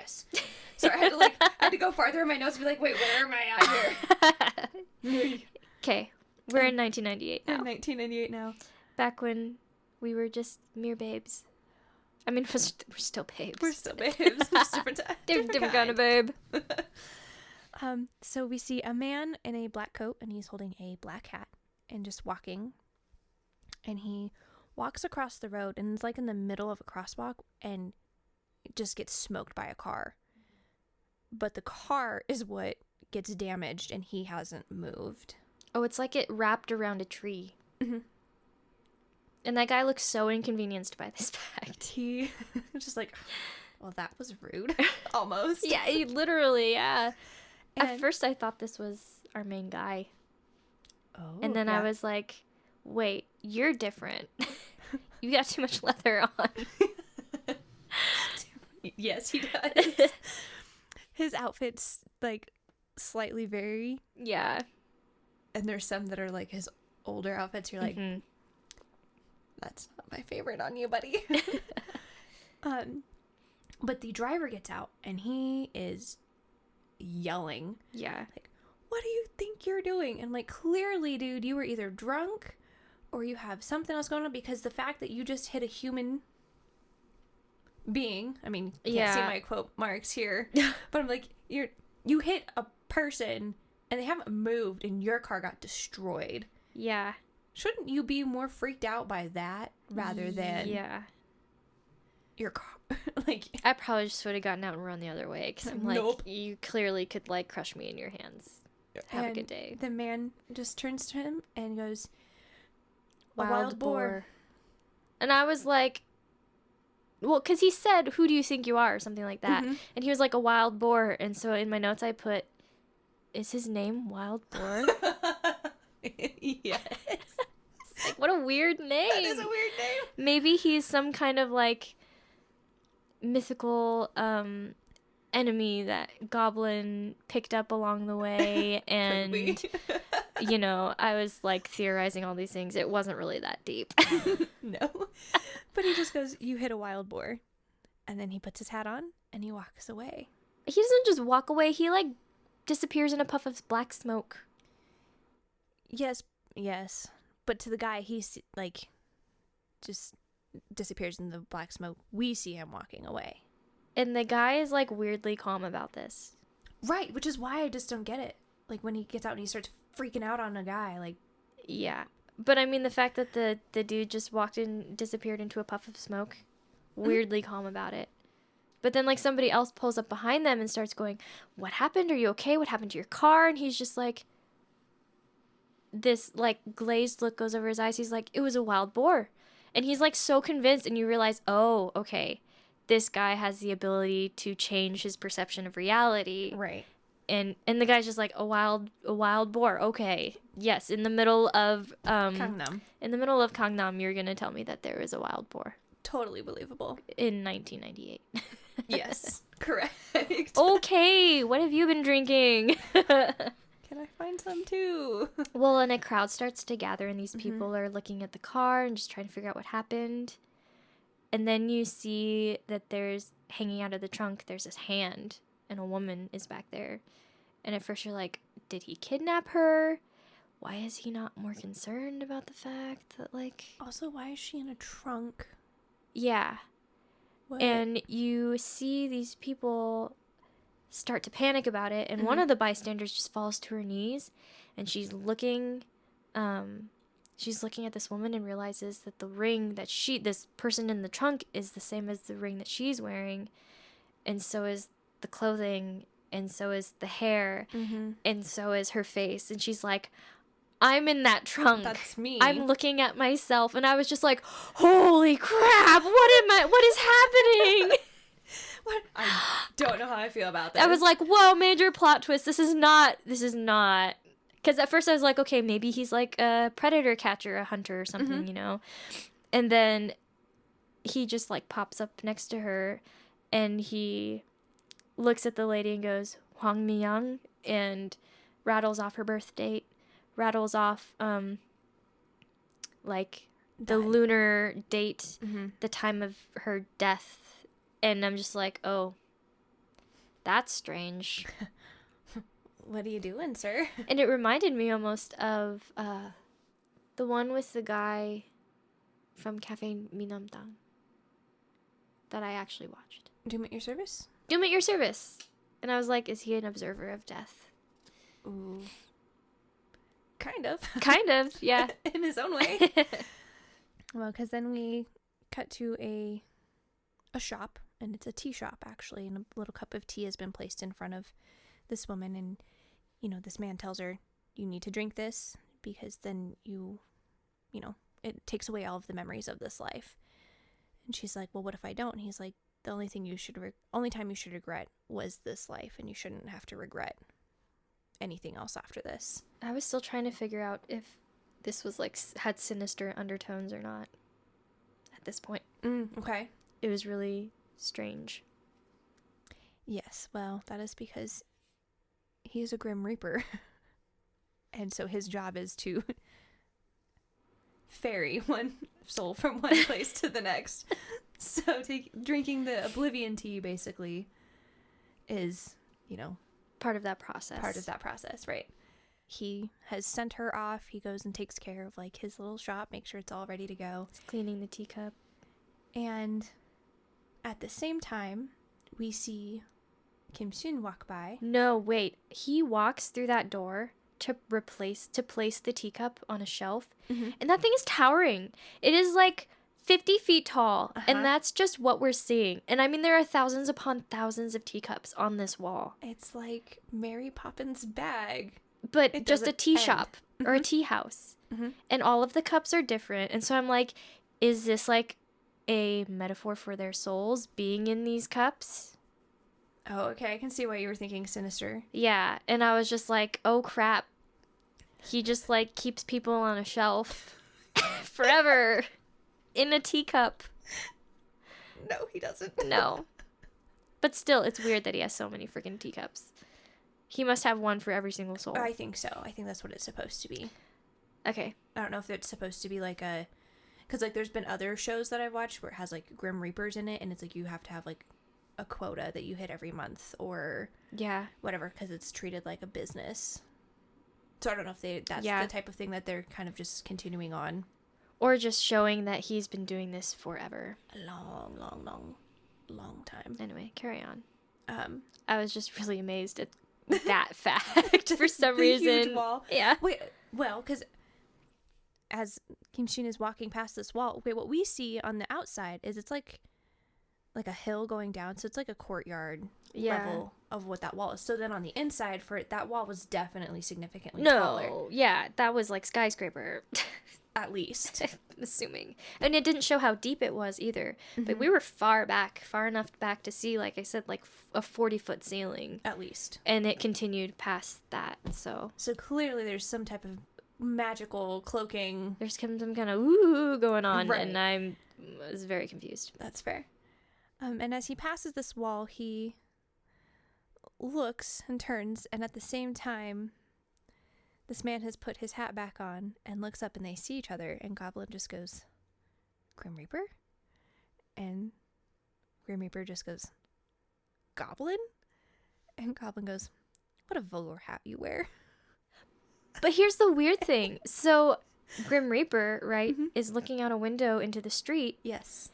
Sorry, I had to go farther in my notes and be like, wait, where am I at here? Okay, we're in 1998 now. In 1998 now. Back when we were just mere babes. I mean, we're still babes. We're still babes. Just different time. Different kind of babe. So we see a man in a black coat, and he's holding a black hat and just walking. And he walks across the road, and it's like in the middle of a crosswalk, and it just gets smoked by a car. But the car is what gets damaged, and he hasn't moved. Oh, it's like it wrapped around a tree. Mm-hmm. And that guy looks so inconvenienced by this fact. He just like, well, that was rude. Almost. Yeah, he literally, yeah. At And- first, I thought this was our main guy. Oh, And then I was like, wait, you're different. You got too much leather on. Yes, he does. His outfits, like, slightly vary. Yeah. And there's some that are, like, his older outfits. You're like, that's not my favorite on you, buddy. But the driver gets out, and he is yelling. Yeah. Like, what do you think you're doing? And, like, clearly, dude, you were either drunk or you have something else going on, because the fact that you just hit a human being, I mean, you can't see my quote marks here, but I'm like, you hit a person and they haven't moved and your car got destroyed. Yeah. Shouldn't you be more freaked out by that rather than your car? Like, I probably just would have gotten out and run the other way, because I'm like, Nope. you clearly could, like, crush me in your hands. Have a good day. The man just turns to him and goes, Wild boar. And I was like, well, because he said, who do you think you are, or something like that. And he was like, a wild boar. And so in my notes I put, is his name Wild Boar? Yes. Like, what a weird name. That is a weird name. Maybe he's some kind of, like, mythical enemy that Goblin picked up along the way. And, you know, I was, like, theorizing all these things. It wasn't really that deep. No. But he just goes, you hit a wild boar. And then he puts his hat on and he walks away. He doesn't just walk away. He, like, disappears in a puff of black smoke. Yes. But to the guy, he's, like, just disappears in the black smoke. We see him walking away. And the guy is, like, weirdly calm about this. Right, which is why I just don't get it. Like, when he gets out and he starts freaking out on a guy, like... Yeah. But, I mean, the fact that the dude just walked in, disappeared into a puff of smoke, weirdly calm about it. But then, like, somebody else pulls up behind them and starts going, what happened? Are you okay? What happened to your car? And he's just like... This, like, glazed look goes over his eyes. He's like, it was a wild boar. And he's, like, so convinced, and you realize, oh, okay, this guy has the ability to change his perception of reality. Right. And the guy's just like, a wild boar. Okay. Yes, in the middle of Gangnam. In the middle of Gangnam, you're going to tell me that there is a wild boar Totally believable. in 1998. Yes. Correct. Okay, what have you been drinking? Can can I find some too? Well, and a crowd starts to gather, and these people are looking at the car and just trying to figure out what happened. And then you see that there's, hanging out of the trunk, there's this hand, and a woman is back there. And at first you're like, did he kidnap her? Why is he not more concerned about the fact that, like... Also, why is she in a trunk? Yeah. What? And you see these people start to panic about it, and one of the bystanders just falls to her knees, and she's looking at this woman and realizes that the ring that this person in the trunk is the same as the ring that she's wearing, and so is the clothing, and so is the hair, and so is her face. And she's like, I'm in that trunk. That's me. I'm looking at myself. And I was just like, holy crap, what is happening? What? I don't know how I feel about that. I was like, whoa, major plot twist. This is not. Because at first I was like, okay, maybe he's like a predator catcher, a hunter or something, you know? And then he just like pops up next to her, and he looks at the lady and goes, Huang Miyang, and rattles off her birth date, rattles off like the lunar date, the time of her death. And I'm just like, oh, that's strange. What are you doing, sir? And it reminded me almost of the one with the guy from Cafe Minamtang that I actually watched. Doom at your service? Doom at your service. And I was like, is he an observer of death? Ooh. Kind of. Kind of, yeah. In his own way. Well, because then we cut to a shop, and it's a tea shop, actually, and a little cup of tea has been placed in front of this woman, and, you know, this man tells her, you need to drink this, because then you know, it takes away all of the memories of this life. And she's like, well, what if I don't? And he's like, the only time you should regret was this life, and you shouldn't have to regret anything else after this. I was still trying to figure out if this was like had sinister undertones or not at this point. Okay. It was really strange. Yes, well, that is because he is a Grim Reaper. And so his job is to ferry one soul from one place to the next. So drinking the Oblivion tea basically is, you know, Part of that process. Right. He has sent her off. He goes and takes care of like his little shop, make sure it's all ready to go. He's cleaning the teacup. And at the same time, we see Kim Shin walk by. No, wait. He walks through that door to place the teacup on a shelf, and that thing is towering. It is like 50 feet tall, and that's just what we're seeing. And I mean, there are thousands upon thousands of teacups on this wall. It's like Mary Poppins' bag. But just a tea shop or a tea house. And all of the cups are different. And so I'm like, is this like a metaphor for their souls being in these cups? Oh, okay. I can see why you were thinking sinister. Yeah. And I was just like, oh, crap. He just like keeps people on a shelf forever. In a teacup. No, he doesn't. No. But still, it's weird that he has so many freaking teacups. He must have one for every single soul. I think so. I think that's what it's supposed to be. Okay. I don't know if it's supposed to be like a... Because, like, there's been other shows that I've watched where it has, like, Grim Reapers in it, and it's like you have to have, like, a quota that you hit every month or... Yeah. Whatever, because it's treated like a business. So I don't know if that's the type of thing that they're kind of just continuing on. Or just showing that he's been doing this forever. A long time. Anyway, carry on. I was just really amazed at that fact for some reason. Huge wall. Yeah. Wait, well, because as Kim Shin is walking past this wall, what we see on the outside is it's like a hill going down, so it's like a courtyard level of what that wall is. So then on the inside, that wall was definitely significantly taller. No, yeah, that was like skyscraper. At least. I'm assuming. And it didn't show how deep it was either. But we were far enough back to see, like I said, like a 40-foot ceiling. At least. And it continued past that, so. So clearly there's some type of magical cloaking. There's some kind of ooh going on, right. And I was very confused. That's fair. And as he passes this wall, he looks and turns, and at the same time, this man has put his hat back on and looks up and they see each other, and Goblin just goes, Grim Reaper? And Grim Reaper just goes, Goblin? And Goblin goes, what a vulgar hat you wear. But here's the weird thing. So Grim Reaper, right, is looking out a window into the street. Yes.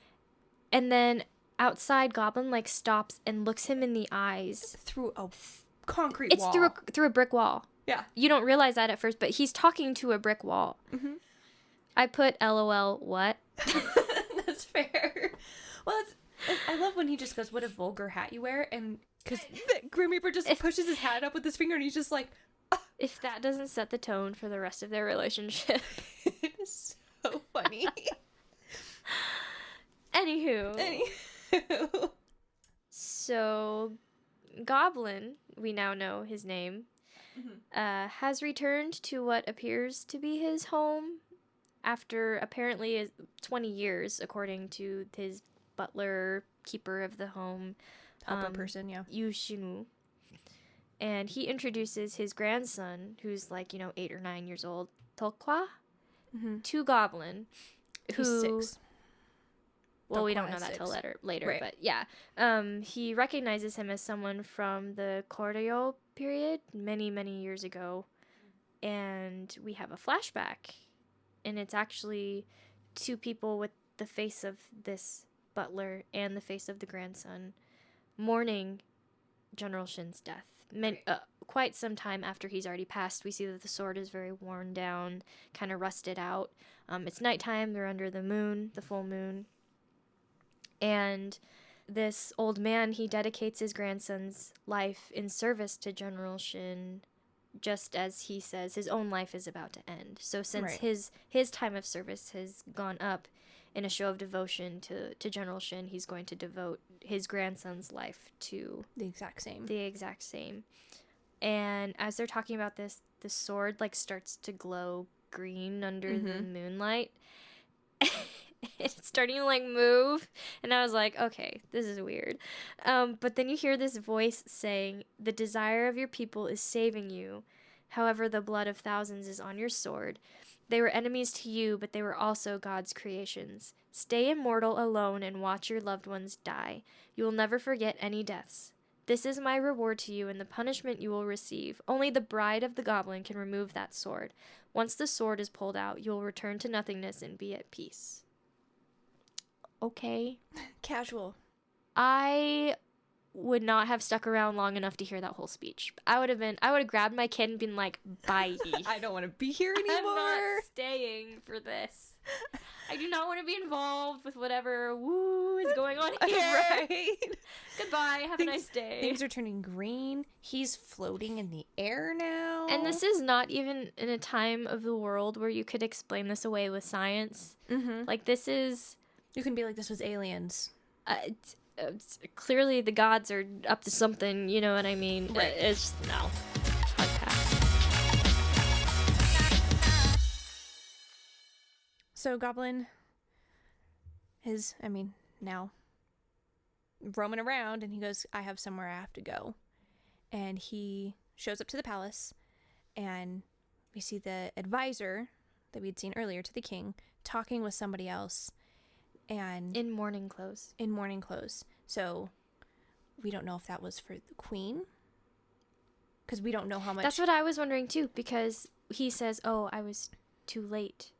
And then outside, Goblin, like, stops and looks him in the eyes. Through a concrete wall. It's through a brick wall. Yeah. You don't realize that at first, but he's talking to a brick wall. Mm-hmm. I put LOL, what? That's fair. Well, I love when he just goes, what a vulgar hat you wear. And because Grim Reaper just pushes his hat up with his finger and he's just like, if that doesn't set the tone for the rest of their relationship. It is so funny. Anywho. So, Goblin, we now know his name, has returned to what appears to be his home after apparently 20 years, according to his butler, keeper of the home. Helper person, yeah. Yushinu. And he introduces his grandson, who's like, 8 or 9 years old, Tokwa, to Goblin. He's 6. Well, we don't know that till later, right. But yeah. He recognizes him as someone from the Koryo period many, many years ago. And we have a flashback. And it's actually 2 people with the face of this butler and the face of the grandson mourning General Shin's death. Quite some time after he's already passed, we see that the sword is very worn down, kind of rusted out. It's nighttime, they're under the moon, the full moon. And this old man, he dedicates his grandson's life in service to General Shin, just as he says his own life is about to end. So since his time of service has gone up, in a show of devotion to General Shin, he's going to devote his grandson's life to the exact same. And as they're talking about this, the sword like starts to glow green under the moonlight. It's starting to like move, and I was like, okay, this is weird. But then you hear this voice saying, the desire of your people is saving you. However, the blood of thousands is on your sword. They were enemies to you, but they were also God's creations. Stay immortal alone and watch your loved ones die. You will never forget any deaths. This is my reward to you and the punishment you will receive. Only the bride of the goblin can remove that sword. Once the sword is pulled out, you will return to nothingness and be at peace. Okay. Casual. I would not have stuck around long enough to hear that whole speech. I would have grabbed my kid and been like, bye. I don't want to be here anymore. I'm not staying for this. I do not want to be involved with whatever woo is going on here. Right. Goodbye. Have a nice day. Things are turning green. He's floating in the air now. And this is not even in a time of the world where you could explain this away with science. Like, this is... You can be like, this was aliens. Clearly the gods are up to something, you know what I mean? Right. It's no. So Goblin is, now roaming around, and he goes, I have somewhere I have to go. And he shows up to the palace, and we see the advisor that we'd seen earlier to the king talking with somebody else. And in mourning clothes. So we don't know if that was for the queen, because we don't know how much. That's what I was wondering too, because he says, oh, I was too late.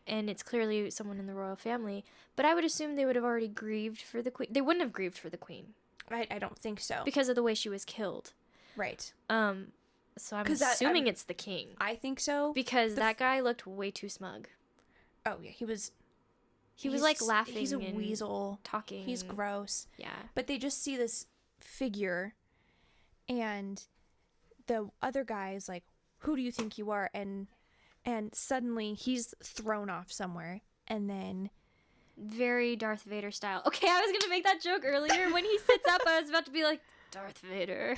And it's clearly someone in the royal family, but I would assume they would have already grieved for the queen. They wouldn't have grieved for the queen. I don't think so, because of the way she was killed. Right. So I'm assuming it's the king. I think so, because that guy looked way too smug. Oh yeah, he was like laughing. He's a weasel. Talking. He's gross. Yeah. But they just see this figure, and the other guy is like, who do you think you are? And suddenly he's thrown off somewhere, and then... Very Darth Vader style. Okay, I was going to make that joke earlier. When he sits up, I was about to be like, Darth Vader,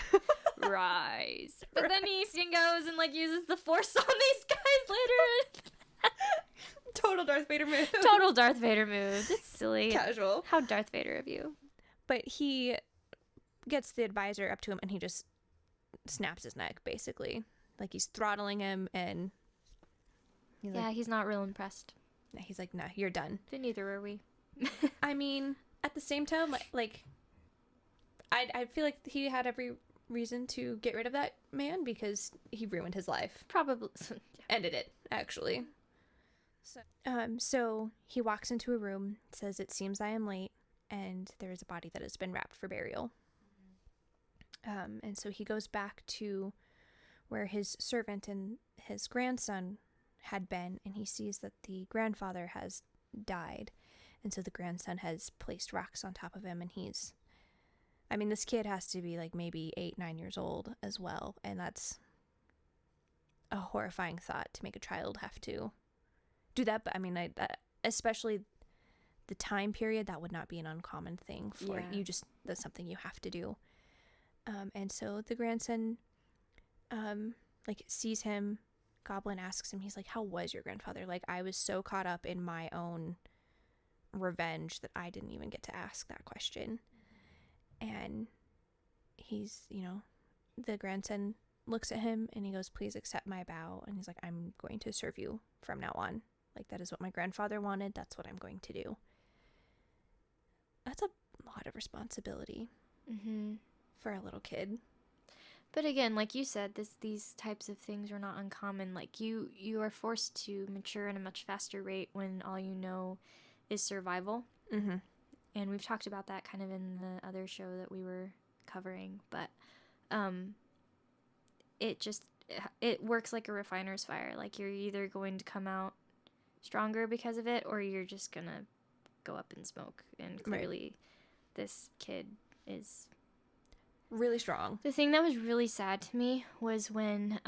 rise. But then he goes and like uses the Force on these guys later. Total Darth Vader move. Total Darth Vader move. It's silly. Casual. How Darth Vader of you. But he gets the advisor up to him, and he just snaps his neck, basically. like he's throttling him, and he's not real impressed. He's like, "No, you're done." But neither are we. I mean, at the same time, like I feel like he had every reason to get rid of that man because he ruined his life. Probably. Ended it, actually. So he walks into a room, says, "It seems I am late," and there is a body that has been wrapped for burial. And so he goes back to where his servant and his grandson had been, and he sees that the grandfather has died. And so the grandson has placed rocks on top of him, and this kid has to be like maybe 8-9 years old as well, and that's a horrifying thought to make a child have to do that. But especially the time period, that would not be an uncommon thing for you. Just, that's something you have to do. And so the grandson sees him. Goblin asks him, he's like, "How was your grandfather?" Like, I was so caught up in my own revenge that I didn't even get to ask that question. And he's, the grandson looks at him and he goes, "Please accept my bow." And he's like, "I'm going to serve you from now on. Like, that is what my grandfather wanted. That's what I'm going to do." That's a lot of responsibility for a little kid. But again, like you said, these types of things are not uncommon. Like, you are forced to mature at a much faster rate when all you know is survival. Mm-hmm. And we've talked about that kind of in the other show that we were covering. But it works like a refiner's fire. Like, you're either going to come out stronger because of it, or you're just going to go up in smoke. And clearly this kid is really strong. The thing that was really sad to me was when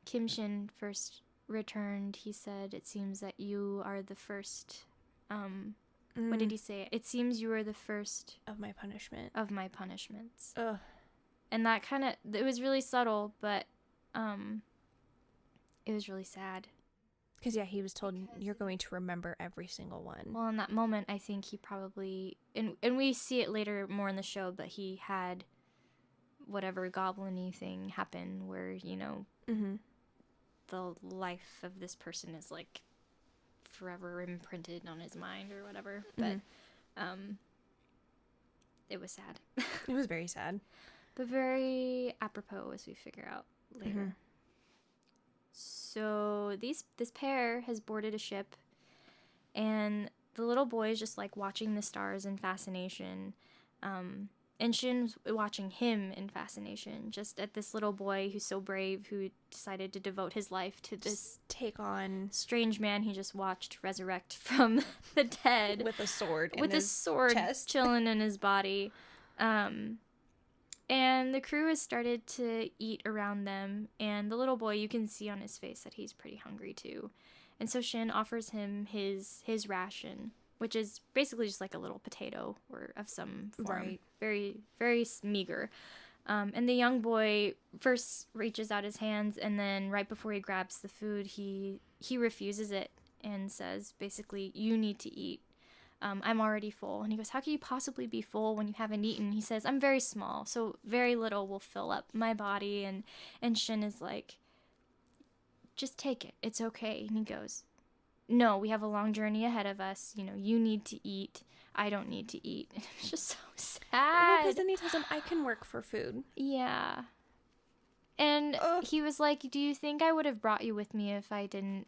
Kim Shin first returned. He said, "It seems that you are the first." What did he say? "It seems you are the first of my punishment. Of my punishments." Ugh. And that it was really subtle, but it was really sad. Because, he was told, "You're going to remember every single one." Well, in that moment, I think he probably, and we see it later more in the show, but he had whatever goblin-y thing happen where, the life of this person is, like, forever imprinted on his mind or whatever. But it was sad. It was very sad. But very apropos, as we figure out later. So this pair has boarded a ship, and the little boy is just like watching the stars in fascination, and Shin's watching him in fascination, just at this little boy who's so brave, who decided to devote his life to this take on strange man he just watched resurrect from the dead with a sword chest chilling in his body. And the crew has started to eat around them, and the little boy, you can see on his face that he's pretty hungry too. And so Shin offers him his ration, which is basically just like a little potato or of some form. Right. Very, very meager. And the young boy first reaches out his hands, and then right before he grabs the food, he refuses it and says, basically, "You need to eat. I'm already full." And he goes, "How can you possibly be full when you haven't eaten?" He says, "I'm very small, so very little will fill up my body." And Shin is like, "Just take it. It's okay." And he goes, "No, we have a long journey ahead of us. You need to eat. I don't need to eat." And it was just so sad. Because then he tells him, "I can work for food." Yeah. And he was like, "Do you think I would have brought you with me if I didn't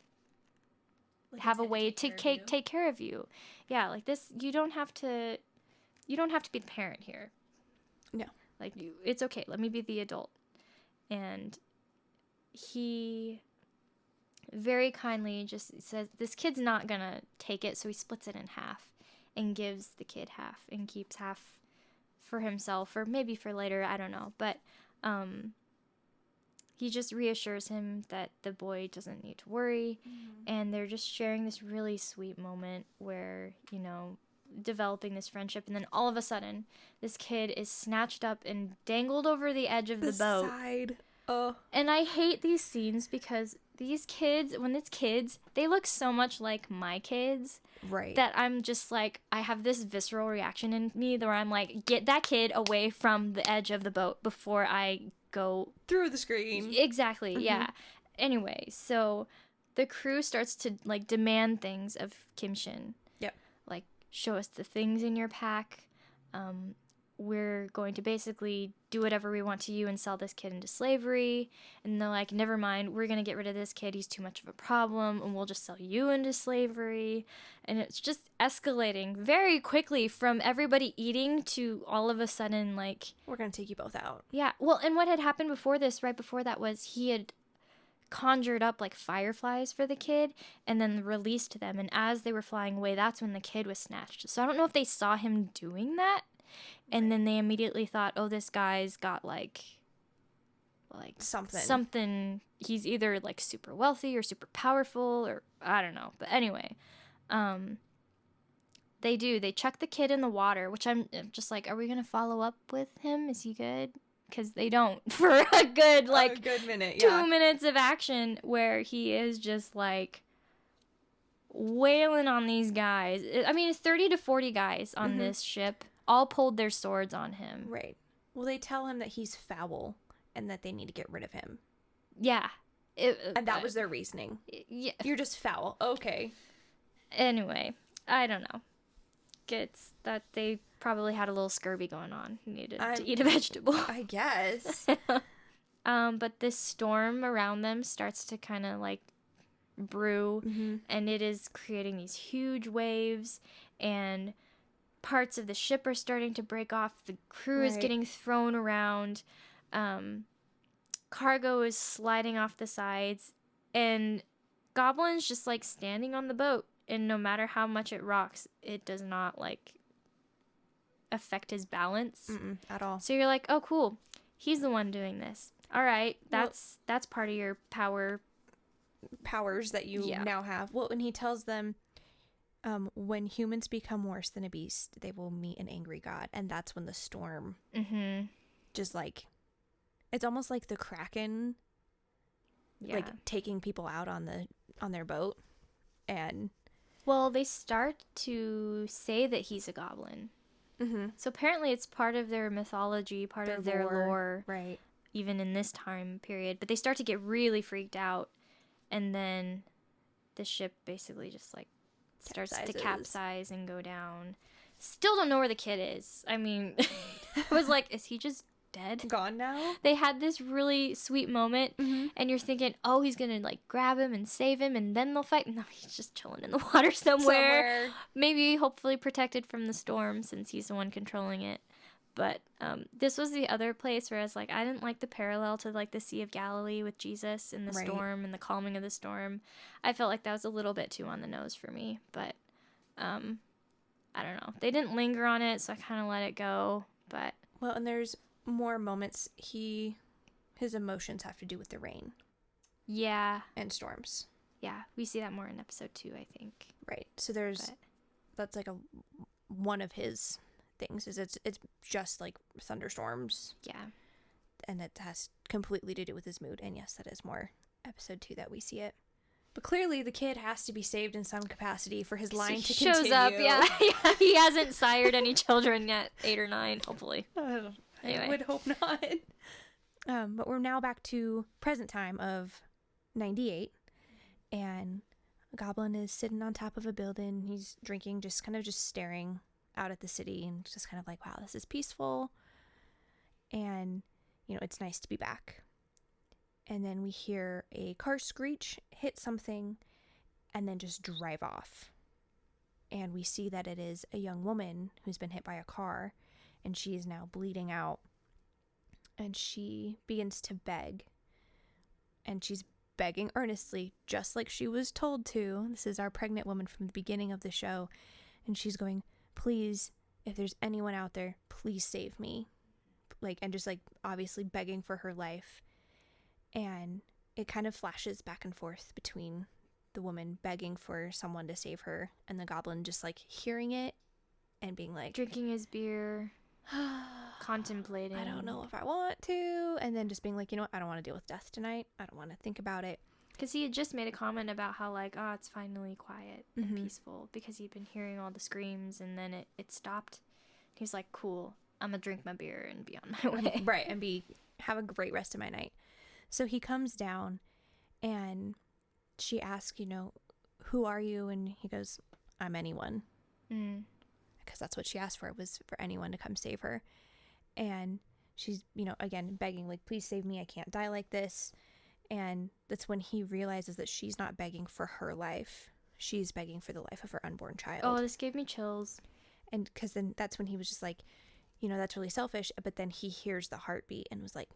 have a way to take care of you?" Yeah, like this, you don't have to be the parent here. No. Like, it's okay, let me be the adult. And he very kindly just says, this kid's not gonna take it, so he splits it in half and gives the kid half and keeps half for himself, or maybe for later, I don't know. But he just reassures him that the boy doesn't need to worry, and they're just sharing this really sweet moment where, developing this friendship, and then all of a sudden, this kid is snatched up and dangled over the edge of the boat. Side. And I hate these scenes because these kids, when it's kids, they look so much like my kids. Right. That I'm just like, I have this visceral reaction in me where I'm like, get that kid away from the edge of the boat before I go through the screen. Exactly, yeah. Anyway, so the crew starts to like demand things of Kim Shin. Yep. Like, show us the things in your pack. We're going to basically do whatever we want to you and sell this kid into slavery. And they're like, never mind, we're going to get rid of this kid. He's too much of a problem, and we'll just sell you into slavery. And it's just escalating very quickly from everybody eating to all of a sudden, like... we're going to take you both out. Yeah. Well, and what had happened before this, right before that, was he had conjured up, like, fireflies for the kid and then released them. And as they were flying away, that's when the kid was snatched. So I don't know if they saw him doing that. And then they immediately thought, oh, this guy's got, like something. He's either, like, super wealthy or super powerful or I don't know. But anyway, they chuck the kid in the water, which I'm just like, are we going to follow up with him? Is he good? Because they don't for a good, like, a good minute, 2 minutes of action where he is just, like, wailing on these guys. I mean, it's 30 to 40 guys on this ship. All pulled their swords on him. Right. Well, they tell him that he's foul and that they need to get rid of him. Yeah. And that was their reasoning. Yeah. You're just foul. Okay. Anyway, I don't know. It's that they probably had a little scurvy going on. Needed to eat a vegetable. I guess. But this storm around them starts to kind of like brew, and it is creating these huge waves, and parts of the ship are starting to break off. The crew is getting thrown around. Cargo is sliding off the sides, and Goblin's just like standing on the boat, and no matter how much it rocks, it does not like affect his balance at all. So you're like, oh cool, he's the one doing this. All right, that's part of your powers that you now have. Well, and he tells them, when humans become worse than a beast, they will meet an angry god, and that's when the storm just like, it's almost like the Kraken, like taking people out on their boat. And well, they start to say that he's a goblin. So apparently it's part of their mythology, part of their lore, right? Even in this time period. But they start to get really freaked out, and then the ship basically just like starts to capsize and go down. Still don't know where the kid is. I mean, I was like, is he just dead? Gone now? They had this really sweet moment, and you're thinking, oh, he's gonna like grab him and save him, and then they'll fight. No, he's just chilling in the water somewhere. Maybe hopefully protected from the storm since he's the one controlling it. But this was the other place where I was like, I didn't like the parallel to like the Sea of Galilee with Jesus and the storm and the calming of the storm. I felt like that was a little bit too on the nose for me. But I don't know. They didn't linger on it, so I kind of let it go. But well, and there's more moments. His emotions have to do with the rain. Yeah. And storms. Yeah, we see that more in episode 2, I think. Right. So that's like one of his things is it's just like thunderstorms. Yeah. And it has completely to do with his mood. And yes, that is more episode 2 that we see it. But clearly the kid has to be saved in some capacity for his line to continue. Shows up, yeah. He hasn't sired any children yet, 8 or 9, hopefully. Anyway. I would hope not. But we're now back to present time of 98. And Goblin is sitting on top of a building. He's drinking, just staring out at the city and just kind of like, wow, this is peaceful. And, it's nice to be back. And then we hear a car screech, hit something, and then just drive off. And we see that it is a young woman who's been hit by a car, and she is now bleeding out. And she begins to beg. And she's begging earnestly, just like she was told to. This is our pregnant woman from the beginning of the show. And she's going, please, if there's anyone out there, please save me. And just obviously begging for her life. And it kind of flashes back and forth between the woman begging for someone to save her and the goblin just hearing it and being like, drinking his beer, contemplating, I don't know if I want to, and then just being like, you know what, I don't want to deal with death tonight. I don't want to think about it. Because he had just made a comment about how, like, oh, it's finally quiet and peaceful, because he'd been hearing all the screams, and then it stopped. He was like, cool, I'm gonna drink my beer and be on my way. Right, and have a great rest of my night. So he comes down, and she asks, who are you? And he goes, I'm anyone. Because that's what she asked for, was for anyone to come save her. And she's, again, begging, like, please save me, I can't die like this. And that's when he realizes that she's not begging for her life. She's begging for the life of her unborn child. Oh, this gave me chills. And because then that's when he was just like, that's really selfish. But then he hears the heartbeat and was like,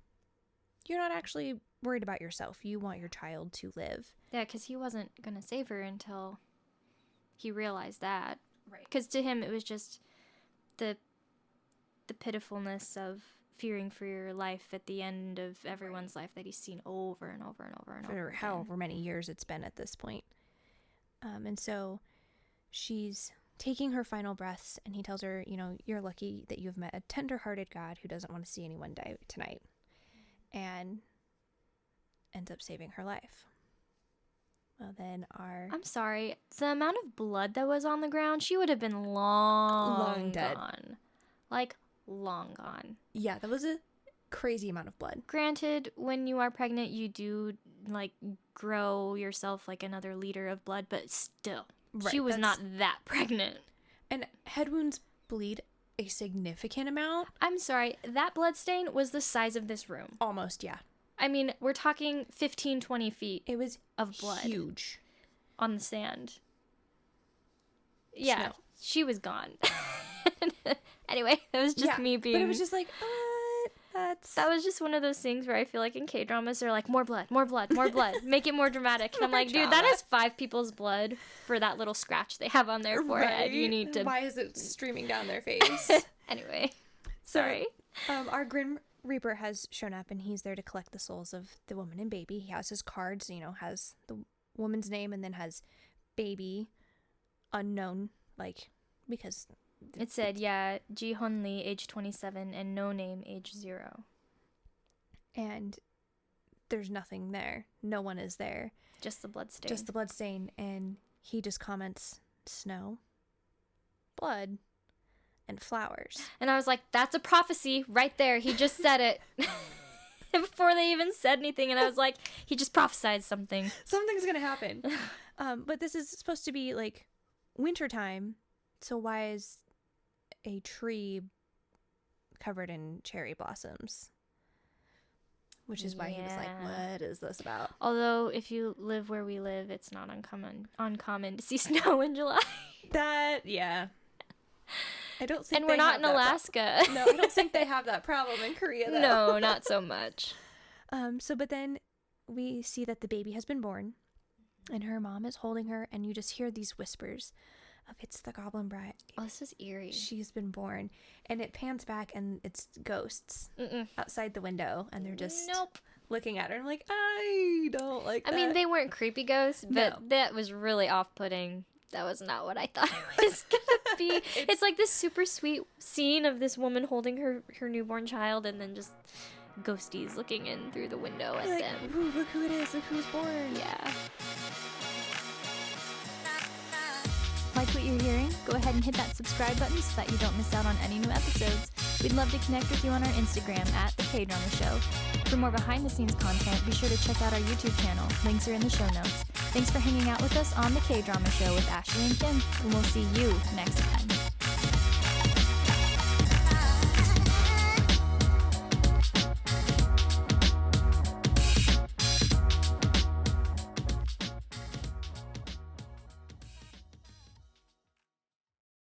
you're not actually worried about yourself. You want your child to live. Yeah, because he wasn't going to save her until he realized that. Right. Because to him, it was just the pitifulness of fearing for your life at the end of everyone's life that he's seen over and over and over and over. For however many years it's been at this point. And so she's taking her final breaths, and he tells her, you're lucky that you've met a tender-hearted God who doesn't want to see anyone die tonight. And ends up saving her life. Well, then I'm sorry. The amount of blood that was on the ground, she would have been long dead. Gone. Like, long gone. Yeah, that was a crazy amount of blood. Granted, when you are pregnant, you do, like, grow yourself, like, another liter of blood, but still. Right, she was not that pregnant. And head wounds bleed a significant amount. I'm sorry. That blood stain was the size of this room. Almost, yeah. I mean, we're talking 15, 20 feet it was of blood. Huge. On the sand. Yeah, she was gone. Anyway, that was just me being... But it was just like, That was just one of those things where I feel like in K-dramas, they're like, more blood, more blood, more blood. Make it more dramatic. And I'm like, dude, that is 5 people's blood for that little scratch they have on their forehead. Right? You need to... Why is it streaming down their face? Anyway, sorry. So, our Grim Reaper has shown up, and he's there to collect the souls of the woman and baby. He has his cards, has the woman's name, and then has baby unknown, like, because... It said, Ji Hon Lee, age 27, and no name, age 0. And there's nothing there. No one is there. Just the bloodstain. Just the bloodstain. And he just comments, snow, blood, and flowers. And I was like, that's a prophecy right there. He just said it. Before they even said anything. And I was like, he just prophesied something. Something's going to happen. But this is supposed to be, like, wintertime. So why is a tree covered in cherry blossoms? Which is why he was like, what is this about? Although, if you live where we live, it's not uncommon to see snow in July. I don't think. And we're not in Alaska. No, I don't think they have that problem in Korea, though. No, not so much. But then we see that the baby has been born, and her mom is holding her, and you just hear these whispers of, it's the Goblin Bride. Oh, this is eerie. She's been born. And it pans back, and it's ghosts outside the window, and they're just looking at her. I'm like, I don't like that. I mean, they weren't creepy ghosts, but that was really off-putting. That was not what I thought it was gonna be. It's like this super sweet scene of this woman holding her newborn child, and then just ghosties looking in through the window at them. Ooh, look who it is. Look who's born. Yeah. Like what you're hearing? Go ahead and hit that subscribe button so that you don't miss out on any new episodes. We'd love to connect with you on our Instagram at the KDrama Show. For more behind-the-scenes content, be sure to check out our YouTube channel. Links are in the show notes. Thanks for hanging out with us on the KDrama Show with Ashley and Kim, and we'll see you next time.